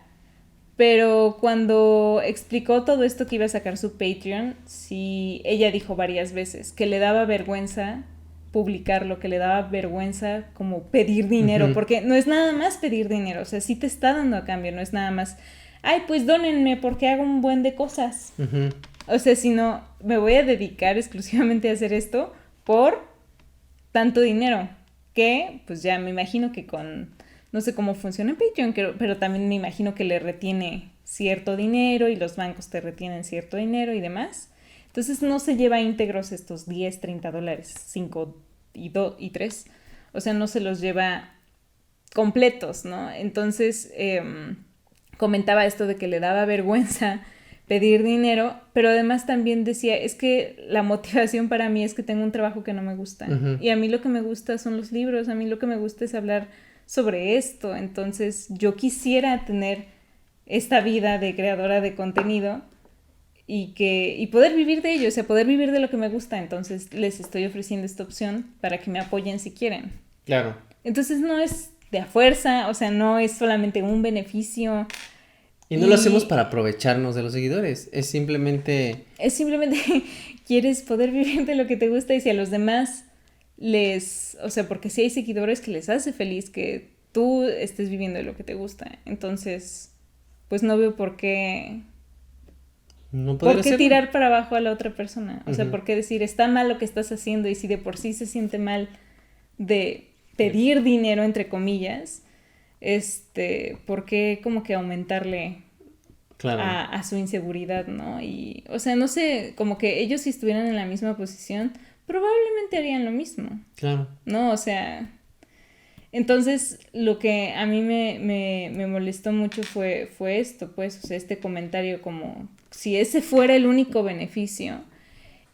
pero cuando explicó todo esto que iba a sacar su Patreon, sí, ella dijo varias veces que le daba vergüenza publicarlo, que le daba vergüenza como pedir dinero, porque no es nada más pedir dinero, o sea, sí te está dando a cambio, no es nada más, ay, pues dónenme porque hago un buen de cosas. O sea, sino me voy a dedicar exclusivamente a hacer esto por tanto dinero, que pues ya me imagino que no sé cómo funciona en Patreon, pero también me imagino que le retiene cierto dinero y los bancos te retienen cierto dinero y demás. Entonces no se lleva íntegros estos $10, $30, 5 y 3. O sea, no se los lleva completos, ¿no? Entonces comentaba esto de que le daba vergüenza pedir dinero, pero además también decía, es que la motivación para mí es que tengo un trabajo que no me gusta. Y a mí lo que me gusta son los libros, a mí lo que me gusta es hablar sobre esto, entonces yo quisiera tener esta vida de creadora de contenido y poder vivir de ello, o sea, poder vivir de lo que me gusta, entonces les estoy ofreciendo esta opción para que me apoyen si quieren. Claro. Entonces no es de a fuerza, o sea, no es solamente un beneficio. Y no lo hacemos para aprovecharnos de los seguidores, es simplemente quieres poder vivir de lo que te gusta y si a los demás o sea, porque si hay seguidores que les hace feliz que tú estés viviendo de lo que te gusta, entonces, pues no veo por qué tirar para abajo a la otra persona, o sea, por qué decir, está mal lo que estás haciendo y si de por sí se siente mal de pedir dinero, entre comillas, ¿por qué como que aumentarle a su inseguridad, ¿no? Y, o sea, no sé, como que ellos si estuvieran en la misma posición, probablemente harían lo mismo. Claro. ¿No? O sea, entonces lo que a mí me molestó mucho fue esto, pues, o sea, este comentario como si ese fuera el único beneficio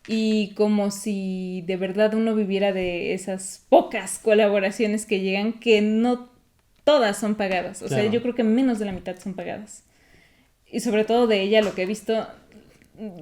y como si de verdad uno viviera de esas pocas colaboraciones que llegan, que no todas son pagadas, o sea, yo creo que menos de la mitad son pagadas. y sobre todo de ella lo que he visto,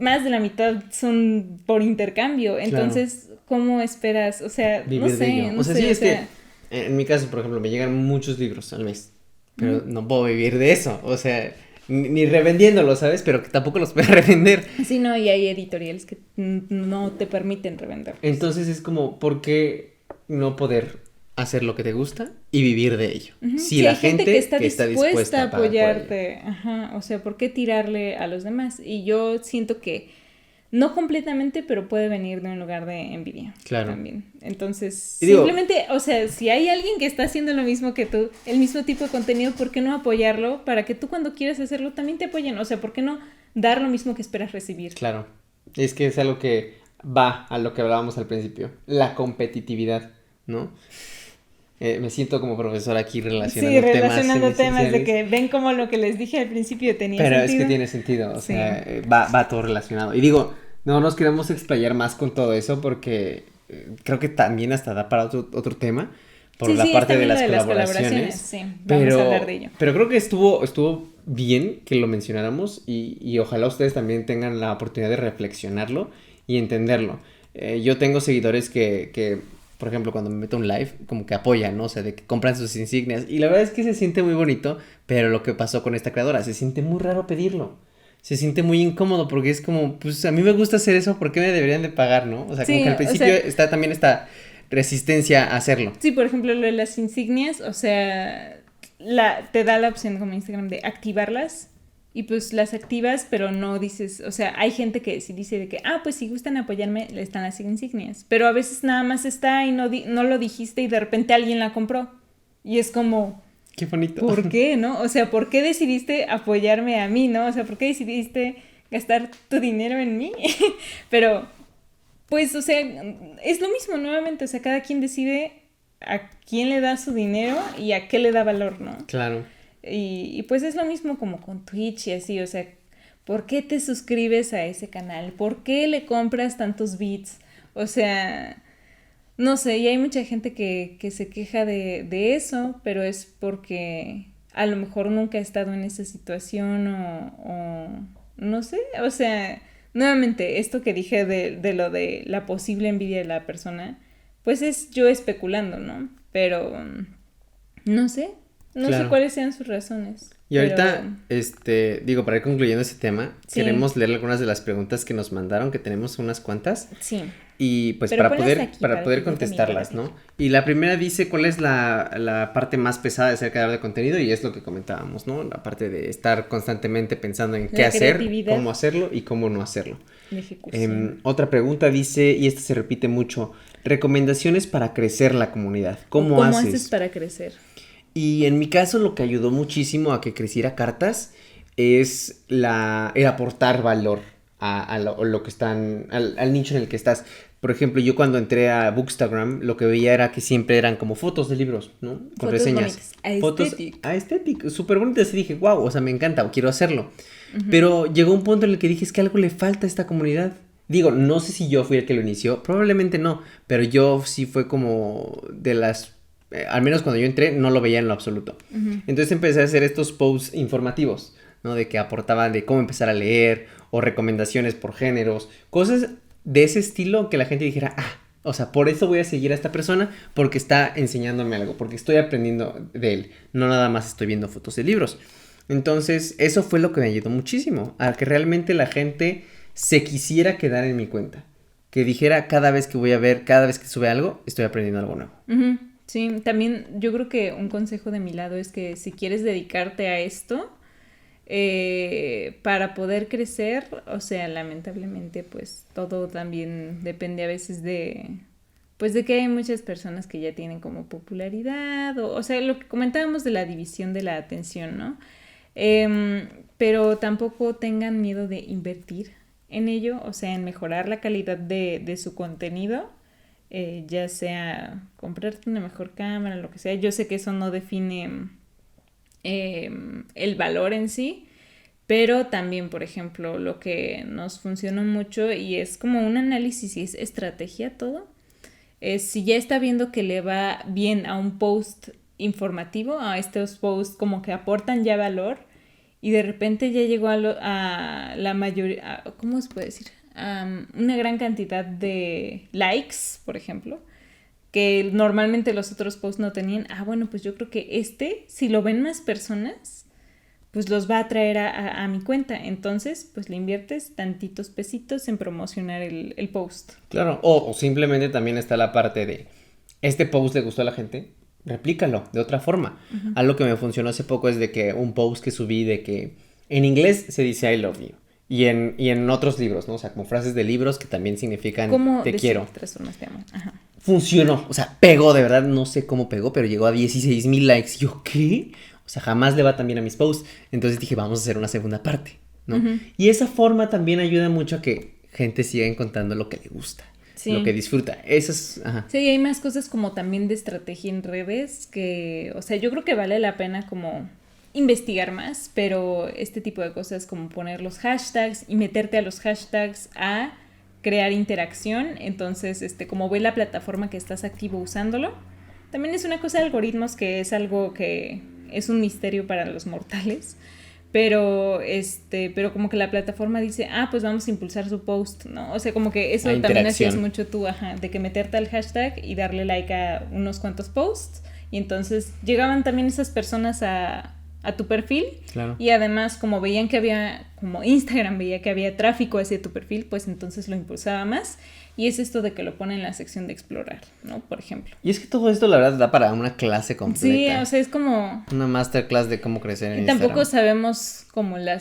más de la mitad son por intercambio. Entonces, ¿cómo esperas? O sea, Vivir no de sé, ello. no O sea, sé, sí, o es que sea, en mi caso, por ejemplo, me llegan muchos libros al mes, pero no puedo vivir de eso. O sea, ni revendiéndolos, ¿sabes? Pero que tampoco los puedo revender. sí, no, y hay editoriales que no te permiten revenderlos. Entonces es como, ¿por qué no poder hacer lo que te gusta y vivir de ello? Ujú. Si Sí, la hay gente que está dispuesta a dispuesta a pagar por ello. apoyarte, ajá, o sea, ¿por qué tirarle a los demás? Y yo siento que no completamente, pero puede venir de un lugar de envidia Claro. también. Entonces, Y digo, simplemente, o sea, si hay alguien que está haciendo lo mismo que tú, el mismo tipo de contenido, ¿por qué no apoyarlo para que tú cuando quieras hacerlo también te apoyen? O sea, ¿por qué no dar lo mismo que esperas recibir? claro, es que es algo que va a lo que hablábamos al principio, la competitividad, ¿no? Me siento como profesor aquí Sí, relacionando temas relacionando temas de esenciales, que ven como lo que les dije al principio tenía pero es que sentido. tiene sentido, o Sí. sea, va todo relacionado. Y digo, no nos queremos explayar más con todo eso porque creo que también hasta da para otro tema por Sí, la sí, es parte de también lo las de las colaboraciones. colaboraciones, sí, vamos a hablar de ello. Pero creo que estuvo bien que lo mencionáramos y ojalá ustedes también tengan la oportunidad de reflexionarlo y entenderlo. Yo tengo seguidores que, por ejemplo, cuando me meto a un live, como que apoyan, ¿no? O sea, de que compran sus insignias. Y la verdad es que se siente muy bonito, pero lo que pasó con esta creadora, se siente muy raro pedirlo. Se siente muy incómodo porque es como, pues a mí me gusta hacer eso, ¿por qué me deberían de pagar, no? O sea, como que Sí, al o principio sea, está también esta resistencia a hacerlo. sí, por ejemplo, lo de las insignias, o sea, te da la opción como Instagram de activarlas y pues las activas, pero no dices, o sea, hay gente que sí dice de que, pues si gustan apoyarme, le están las insignias, pero a veces nada más está y no lo dijiste y de repente alguien la compró y es como, Qué bonito. ¿por qué, no? O sea, ¿por qué decidiste apoyarme a mí, no? O sea, ¿por qué decidiste gastar tu dinero en mí? Pero pues, o sea, es lo mismo nuevamente, o sea, cada quien decide a quién le da su dinero y a qué le da valor, ¿no? Claro. Y pues es lo mismo como con Twitch y así, o sea, ¿por qué te suscribes a ese canal? ¿Por qué le compras tantos bits? O sea, no sé, y hay mucha gente que se queja de eso, pero es porque a lo mejor nunca ha estado en esa situación o no sé, o sea, nuevamente, esto que dije de lo de la posible envidia de la persona, pues es yo especulando, ¿no? Pero no sé, no sé Claro. cuáles sean sus razones. Y ahorita, digo, para ir concluyendo ese tema, Sí. queremos leer algunas de las preguntas que nos mandaron, que tenemos unas cuantas. Sí. Y pues Pero para ponlas poder, aquí, para para poder que yo también contestarlas, pueda ¿no? Y la primera dice cuál es la parte más pesada de ser creador de contenido y es lo que comentábamos, ¿no? La parte de estar constantemente pensando en qué La hacer, creatividad. cómo hacerlo y cómo no hacerlo. La ejecución. Otra pregunta dice, y esta se repite mucho, recomendaciones para crecer la comunidad. ¿Cómo haces? Para crecer? Y en mi caso lo que ayudó muchísimo a que creciera Cartas es el aportar valor a lo que están, al nicho en el que estás. Por ejemplo, yo cuando entré a Bookstagram, lo que veía era que siempre eran como fotos de libros, ¿no? Con Fotos reseñas. bonitas, Fotos aesthetic, súper bonitas. Y dije, wow, o sea, me encanta, o quiero hacerlo. Pero llegó un punto en el que dije, es que algo le falta a esta comunidad. Digo, no sé si yo fui el que lo inició, probablemente no, pero yo sí fue como de las al menos cuando yo entré, no lo veía en lo absoluto. Entonces empecé a hacer estos posts informativos, ¿no? De que aportaban de cómo empezar a leer o recomendaciones por géneros, cosas de ese estilo que la gente dijera, o sea, por eso voy a seguir a esta persona porque está enseñándome algo, porque estoy aprendiendo de él, no nada más estoy viendo fotos de libros. Entonces, eso fue lo que me ayudó muchísimo, a que realmente la gente se quisiera quedar en mi cuenta. Que dijera cada vez que voy a ver, cada vez que sube algo, estoy aprendiendo algo nuevo. Sí, también yo creo que un consejo de mi lado es que si quieres dedicarte a esto, para poder crecer, o sea, lamentablemente, pues todo también depende a veces pues de que hay muchas personas que ya tienen como popularidad, o sea, lo que comentábamos de la división de la atención, ¿no? Pero tampoco tengan miedo de invertir en ello, o sea, en mejorar la calidad de su contenido. Ya sea comprarte una mejor cámara, lo que sea. Yo sé que eso no define el valor en sí, pero también, por ejemplo, lo que nos funcionó mucho y es como un análisis y es estrategia todo, es si ya está viendo que le va bien a un post informativo, a estos posts como que aportan ya valor y de repente ya llegó a la mayoría, ¿cómo se puede decir? Una gran cantidad de likes, por ejemplo, que normalmente los otros posts no tenían. Bueno, pues yo creo que si lo ven más personas, pues los va a traer a mi cuenta. Entonces, pues le inviertes tantitos pesitos en promocionar el post. Claro, o simplemente también está la parte de, este post le gustó a la gente, replícalo de otra forma. Uh-huh. Algo que me funcionó hace poco es de que un post que subí de que en inglés se dice I love you. Y en otros libros, ¿no? O sea, como frases de libros que también significan te quiero. Tres formas te amo. Ajá. Funcionó, o sea, pegó, de verdad, no sé cómo pegó, pero llegó a 16,000 likes. ¿Yo qué? O sea, jamás le va tan bien a mis posts. Entonces dije, vamos a hacer una segunda parte, ¿no? Uh-huh. Y esa forma también ayuda mucho a que gente siga encontrando lo que le gusta, sí, lo que disfruta. Eso es, ajá. Sí, hay más cosas como también de estrategia en redes que, o sea, yo creo que vale la pena como investigar más, pero este tipo de cosas como poner los hashtags y meterte a los hashtags a crear interacción. Entonces, como ve la plataforma que estás activo usándolo, también es una cosa de algoritmos que es algo que es un misterio para los mortales, pero como que la plataforma dice, pues vamos a impulsar su post, ¿no? O sea, como que eso también hacías mucho tú, de que meterte al hashtag y darle like a unos cuantos posts, y entonces llegaban también esas personas a tu perfil, claro. Y además como veían que había, como Instagram veía que había tráfico hacia tu perfil, pues entonces lo impulsaba más. Y es esto de que lo pone en la sección de explorar, ¿no? Por ejemplo. Y es que todo esto la verdad da para una clase completa. Sí, o sea, es como una masterclass de cómo crecer en Instagram. Y tampoco sabemos como la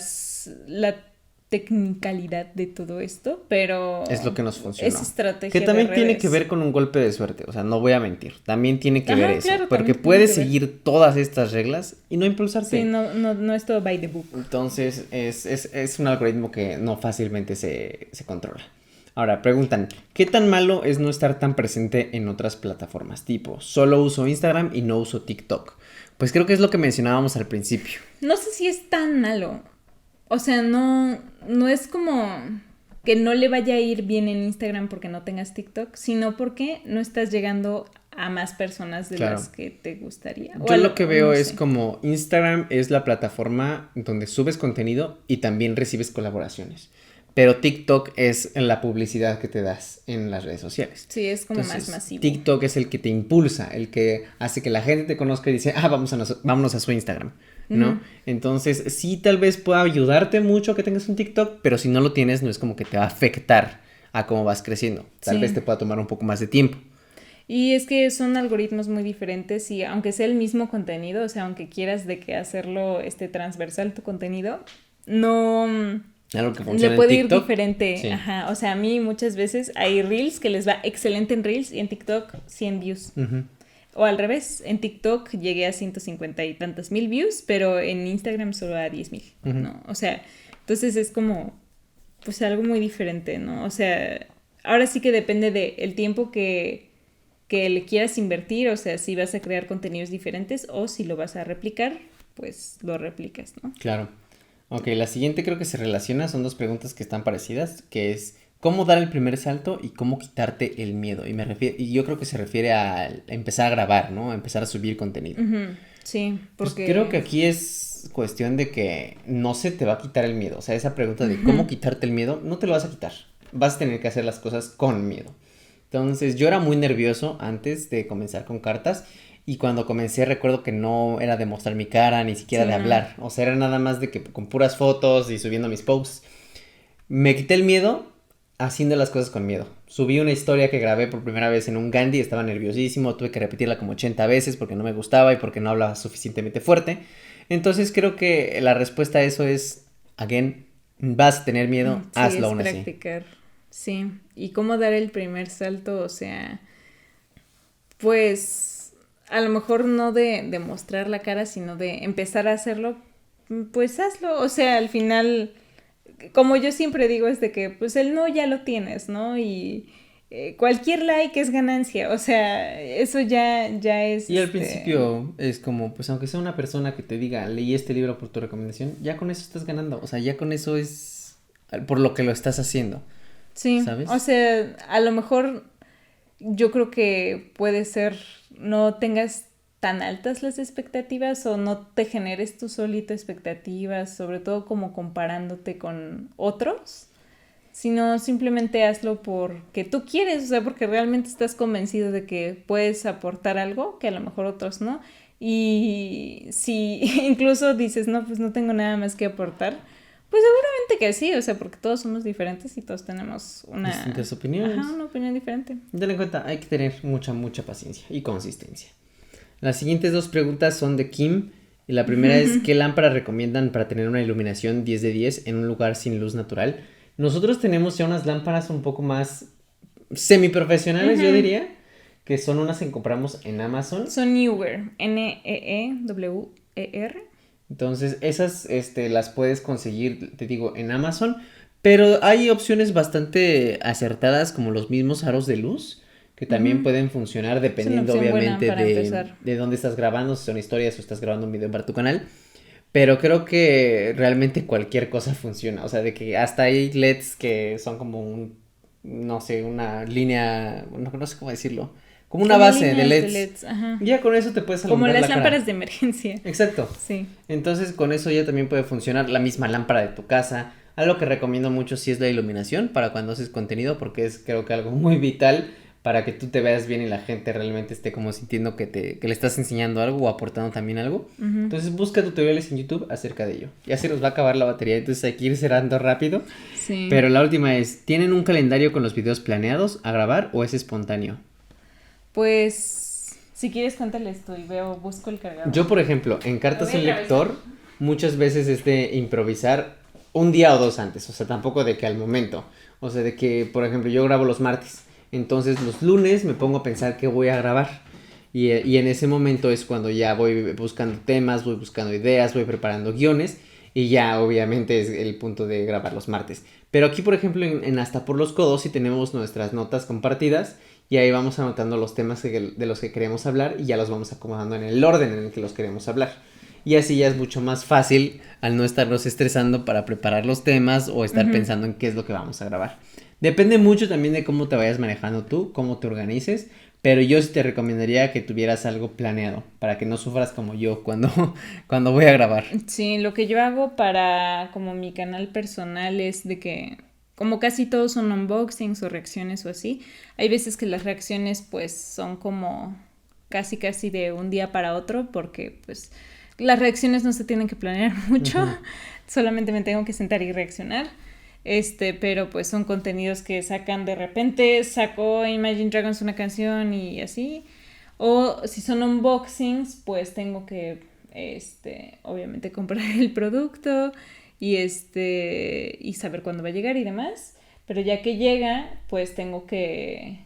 tecnicalidad de todo esto, pero es lo que nos funcionó. Es estrategia que también de tiene que ver con un golpe de suerte, o sea, no voy a mentir, también tiene que ver eso, claro, porque puedes seguir todas estas reglas y no impulsarte. Sí, no es todo by the book. Entonces es un algoritmo que no fácilmente se controla. Ahora, preguntan, ¿qué tan malo es no estar tan presente en otras plataformas? Tipo, solo uso Instagram y no uso TikTok. Pues creo que es lo que mencionábamos al principio. No sé si es tan malo. O sea, no es como que no le vaya a ir bien en Instagram porque no tengas TikTok, sino porque no estás llegando a más personas de las que te gustaría. Yo lo que veo es como Instagram es la plataforma donde subes contenido y también recibes colaboraciones. Pero TikTok es la publicidad que te das en las redes sociales. Sí, es como más masivo. TikTok es el que te impulsa, el que hace que la gente te conozca y dice, vámonos a su Instagram, ¿no? Uh-huh. Entonces, sí, tal vez pueda ayudarte mucho que tengas un TikTok, pero si no lo tienes, no es como que te va a afectar a cómo vas creciendo. Tal vez te pueda tomar un poco más de tiempo. Y es que son algoritmos muy diferentes y aunque sea el mismo contenido, o sea, aunque quieras de que hacerlo transversal tu contenido, no... Algo que funciona le puede en TikTok, ir diferente, sí. Ajá, o sea, a mí muchas veces hay Reels que les va excelente en Reels y en TikTok 100 views. Uh-huh. O al revés, en TikTok llegué a 150 y tantas mil views, pero en Instagram solo a 10,000, uh-huh. ¿no? O sea, entonces es como, pues algo muy diferente, ¿no? O sea, ahora sí que depende del tiempo que le quieras invertir, o sea, si vas a crear contenidos diferentes o si lo vas a replicar, pues lo replicas, ¿no? Claro. Ok, la siguiente creo que se relaciona, son dos preguntas que están parecidas, que es ¿cómo dar el primer salto y cómo quitarte el miedo? Y yo creo que se refiere a empezar a grabar, ¿no? A empezar a subir contenido. Uh-huh. Sí, porque... Pues creo que aquí es cuestión de que no se te va a quitar el miedo. O sea, esa pregunta de cómo quitarte el miedo, no te lo vas a quitar. Vas a tener que hacer las cosas con miedo. Entonces, yo era muy nervioso antes de comenzar con cartas. Y cuando comencé recuerdo que no era de mostrar mi cara, ni siquiera de hablar. O sea, era nada más de que con puras fotos y subiendo mis posts. Me quité el miedo haciendo las cosas con miedo. Subí una historia que grabé por primera vez en un Gandhi, estaba nerviosísimo, tuve que repetirla como 80 veces porque no me gustaba y porque no hablaba suficientemente fuerte. Entonces creo que la respuesta a eso es, again, vas a tener miedo, sí, hazlo aún así. Practicar, sí. Y cómo dar el primer salto, o sea, pues... a lo mejor no de mostrar la cara, sino de empezar a hacerlo, pues hazlo. O sea, al final, como yo siempre digo, es de que pues el no ya lo tienes, ¿no? Y cualquier like es ganancia, o sea, eso ya es... Y al principio es como, pues aunque sea una persona que te diga, leí este libro por tu recomendación, ya con eso estás ganando, o sea, ya con eso es por lo que lo estás haciendo. Sí, ¿sabes? O sea, a lo mejor yo creo que puede ser... no tengas tan altas las expectativas o no te generes tú solito expectativas, sobre todo como comparándote con otros, sino simplemente hazlo porque tú quieres, o sea, porque realmente estás convencido de que puedes aportar algo que a lo mejor otros no. Y si incluso dices, no, pues no tengo nada más que aportar, pues seguramente que sí, o sea, porque todos somos diferentes y todos tenemos distintas opiniones. Ajá, una opinión diferente. Ten en cuenta, hay que tener mucha paciencia y consistencia. Las siguientes 2 preguntas son de Kim. Y la primera es, ¿qué lámpara recomiendan para tener una iluminación 10 de 10 en un lugar sin luz natural? Nosotros tenemos ya unas lámparas un poco más semiprofesionales, yo diría, que son unas que compramos en Amazon. Son Neewer, Neewer. Entonces, esas las puedes conseguir, te digo, en Amazon. Pero hay opciones bastante acertadas, como los mismos aros de luz, que también pueden funcionar dependiendo, obviamente, de dónde estás grabando, si son historias o estás grabando un video para tu canal. Pero creo que realmente cualquier cosa funciona. O sea, de que hasta hay LEDs que son como no sé, una línea, no sé cómo decirlo. Como una base de LEDs. Ajá. Ya con eso te puedes alumbrar como las la lámparas cara. de emergencia. Exacto. Sí. Entonces con eso ya también puede funcionar la misma lámpara de tu casa. Algo que recomiendo mucho sí es la iluminación para cuando haces contenido, porque es creo que algo muy vital para que tú te veas bien y la gente realmente esté como sintiendo que le estás enseñando algo o aportando también algo. Entonces busca tutoriales en YouTube acerca de ello. Ya se nos va a acabar la batería, entonces hay que ir cerrando rápido. Sí. Pero la última es, ¿tienen un calendario con los videos planeados a grabar o es espontáneo? Pues, si quieres cuéntales tú y busco el cargador. Yo, por ejemplo, en Cartas un Lector, muchas veces es de improvisar un día o 2 antes. O sea, tampoco de que al momento. O sea, de que, por ejemplo, yo grabo los martes. Entonces los lunes me pongo a pensar qué voy a grabar y en ese momento es cuando ya voy buscando temas, voy buscando ideas, voy preparando guiones y ya obviamente es el punto de grabar los martes. Pero aquí por ejemplo en Hasta por los Codos sí tenemos nuestras notas compartidas y ahí vamos anotando los temas de los que queremos hablar y ya los vamos acomodando en el orden en el que los queremos hablar. Y así ya es mucho más fácil al no estarnos estresando para preparar los temas o estar pensando en qué es lo que vamos a grabar. Depende mucho también de cómo te vayas manejando tú, cómo te organices, pero yo sí te recomendaría que tuvieras algo planeado para que no sufras como yo cuando voy a grabar. Sí, lo que yo hago para como mi canal personal es de que como casi todos son unboxings o reacciones o así, hay veces que las reacciones pues son como casi de un día para otro porque pues las reacciones no se tienen que planear mucho, solamente me tengo que sentar y reaccionar. Pero pues son contenidos que sacan de repente, sacó Imagine Dragons una canción y así, o si son unboxings, pues tengo que, obviamente comprar el producto y y saber cuándo va a llegar y demás, pero ya que llega, pues tengo que,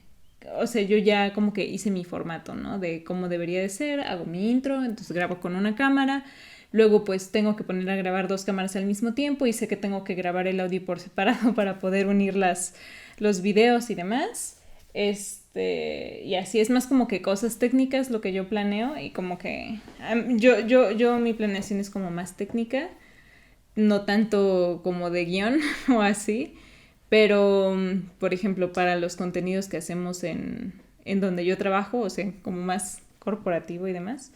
o sea, yo ya como que hice mi formato, ¿no? De cómo debería de ser, hago mi intro, entonces grabo con una cámara. Luego pues tengo que poner a grabar 2 cámaras al mismo tiempo y sé que tengo que grabar el audio por separado para poder unir los videos y demás. Y así es más como que cosas técnicas lo que yo planeo y como que yo mi planeación es como más técnica, no tanto como de guión o así, pero por ejemplo para los contenidos que hacemos en donde yo trabajo, o sea, como más corporativo y demás,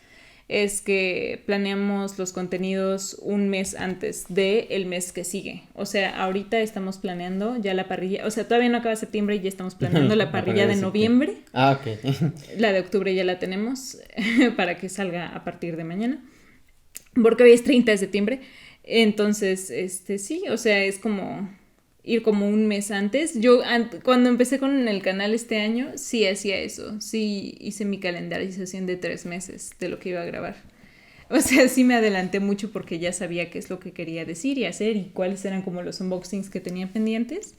es que planeamos los contenidos un mes antes del mes que sigue. O sea, ahorita estamos planeando ya la parrilla, o sea, todavía no acaba septiembre y ya estamos planeando la parrilla de noviembre. Ah, ok. La de octubre ya la tenemos para que salga a partir de mañana, porque hoy es 30 de septiembre. Entonces, sí, o sea, es como ir como un mes antes. Yo cuando empecé con el canal este año, sí hacía eso. Sí hice mi calendarización de 3 meses de lo que iba a grabar. O sea, sí me adelanté mucho porque ya sabía qué es lo que quería decir y hacer y cuáles eran como los unboxings que tenía pendientes.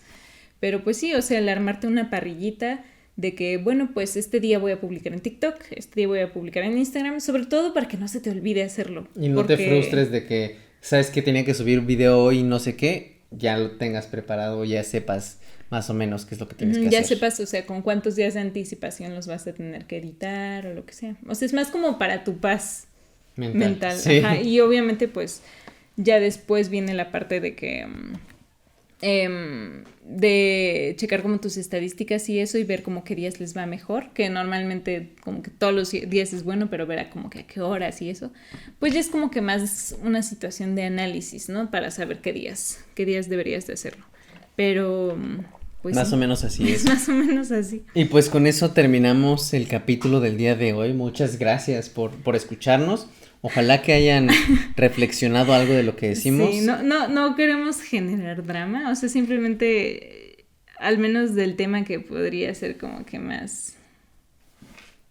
Pero pues sí, o sea, el armarte una parrillita de que, bueno, pues este día voy a publicar en TikTok, este día voy a publicar en Instagram, sobre todo para que no se te olvide hacerlo. Y no te frustres de que sabes que tenía que subir video hoy y no sé qué, ya lo tengas preparado, ya sepas más o menos qué es lo que tienes que hacer. Ya sepas, o sea, con cuántos días de anticipación los vas a tener que editar o lo que sea. O sea, es más como para tu paz mental. Sí. Ajá. Y obviamente, pues, ya después viene la parte de que de checar como tus estadísticas y eso y ver como qué días les va mejor, que normalmente como que todos los días es bueno, pero ver como que a qué horas y eso, pues ya es como que más una situación de análisis, ¿no? Para saber qué días deberías de hacerlo. Pero pues más sí. o menos así es. Más o menos así. Y pues con eso terminamos el capítulo del día de hoy. Muchas gracias por escucharnos. Ojalá que hayan reflexionado algo de lo que decimos. Sí, no queremos generar drama, o sea, simplemente, al menos del tema que podría ser como que más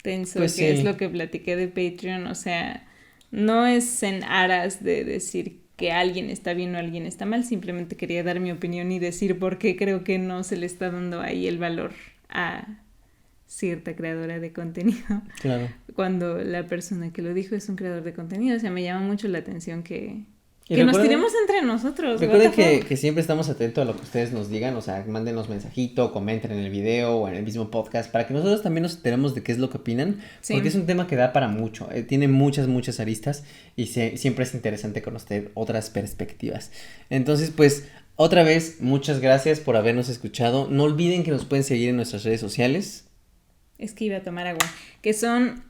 tenso, Pues que sí. es lo que platiqué de Patreon, o sea, no es en aras de decir que alguien está bien o alguien está mal, simplemente quería dar mi opinión y decir por qué creo que no se le está dando ahí el valor a cierta creadora de contenido. Claro. Cuando la persona que lo dijo es un creador de contenido, o sea, me llama mucho la atención que Y nos recuerden- tiremos entre nosotros. Recuerden what the fuck. que siempre estamos atentos a lo que ustedes nos digan, o sea, mándenos mensajito, comenten en el video o en el mismo podcast para que nosotros también nos enteremos de qué es lo que opinan, Sí. porque es un tema que da para mucho, tiene muchas aristas y siempre es interesante conocer otras perspectivas. Entonces, pues, otra vez, muchas gracias por habernos escuchado. No olviden que nos pueden seguir en nuestras redes sociales. Es que iba a tomar agua. Que son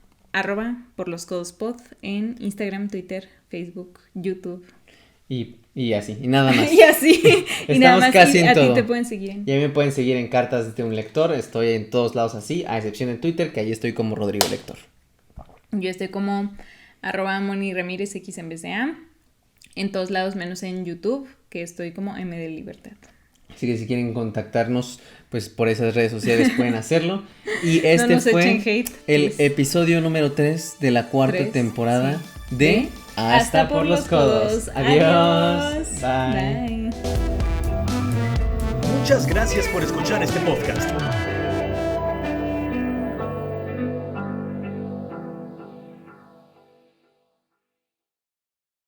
@porloscodospod en Instagram, Twitter, Facebook, YouTube. Y así, y nada más. Y así. Y nada Estamos más. casi Y en a ti todo. te pueden seguir en... Y a mí me pueden seguir en Cartas de un Lector, estoy en todos lados así, a excepción de Twitter, que ahí estoy como Rodrigo Lector. Yo estoy como @Moni Ramírez X en vez de A. En todos lados menos en YouTube, que estoy como M de Libertad. Así que si quieren contactarnos, pues por esas redes sociales pueden hacerlo. Y No este nos fue echen hate, el please. episodio número 3 de la cuarta 3, temporada sí. de Hasta por los codos. Adiós. Bye. Bye. Muchas gracias por escuchar este podcast.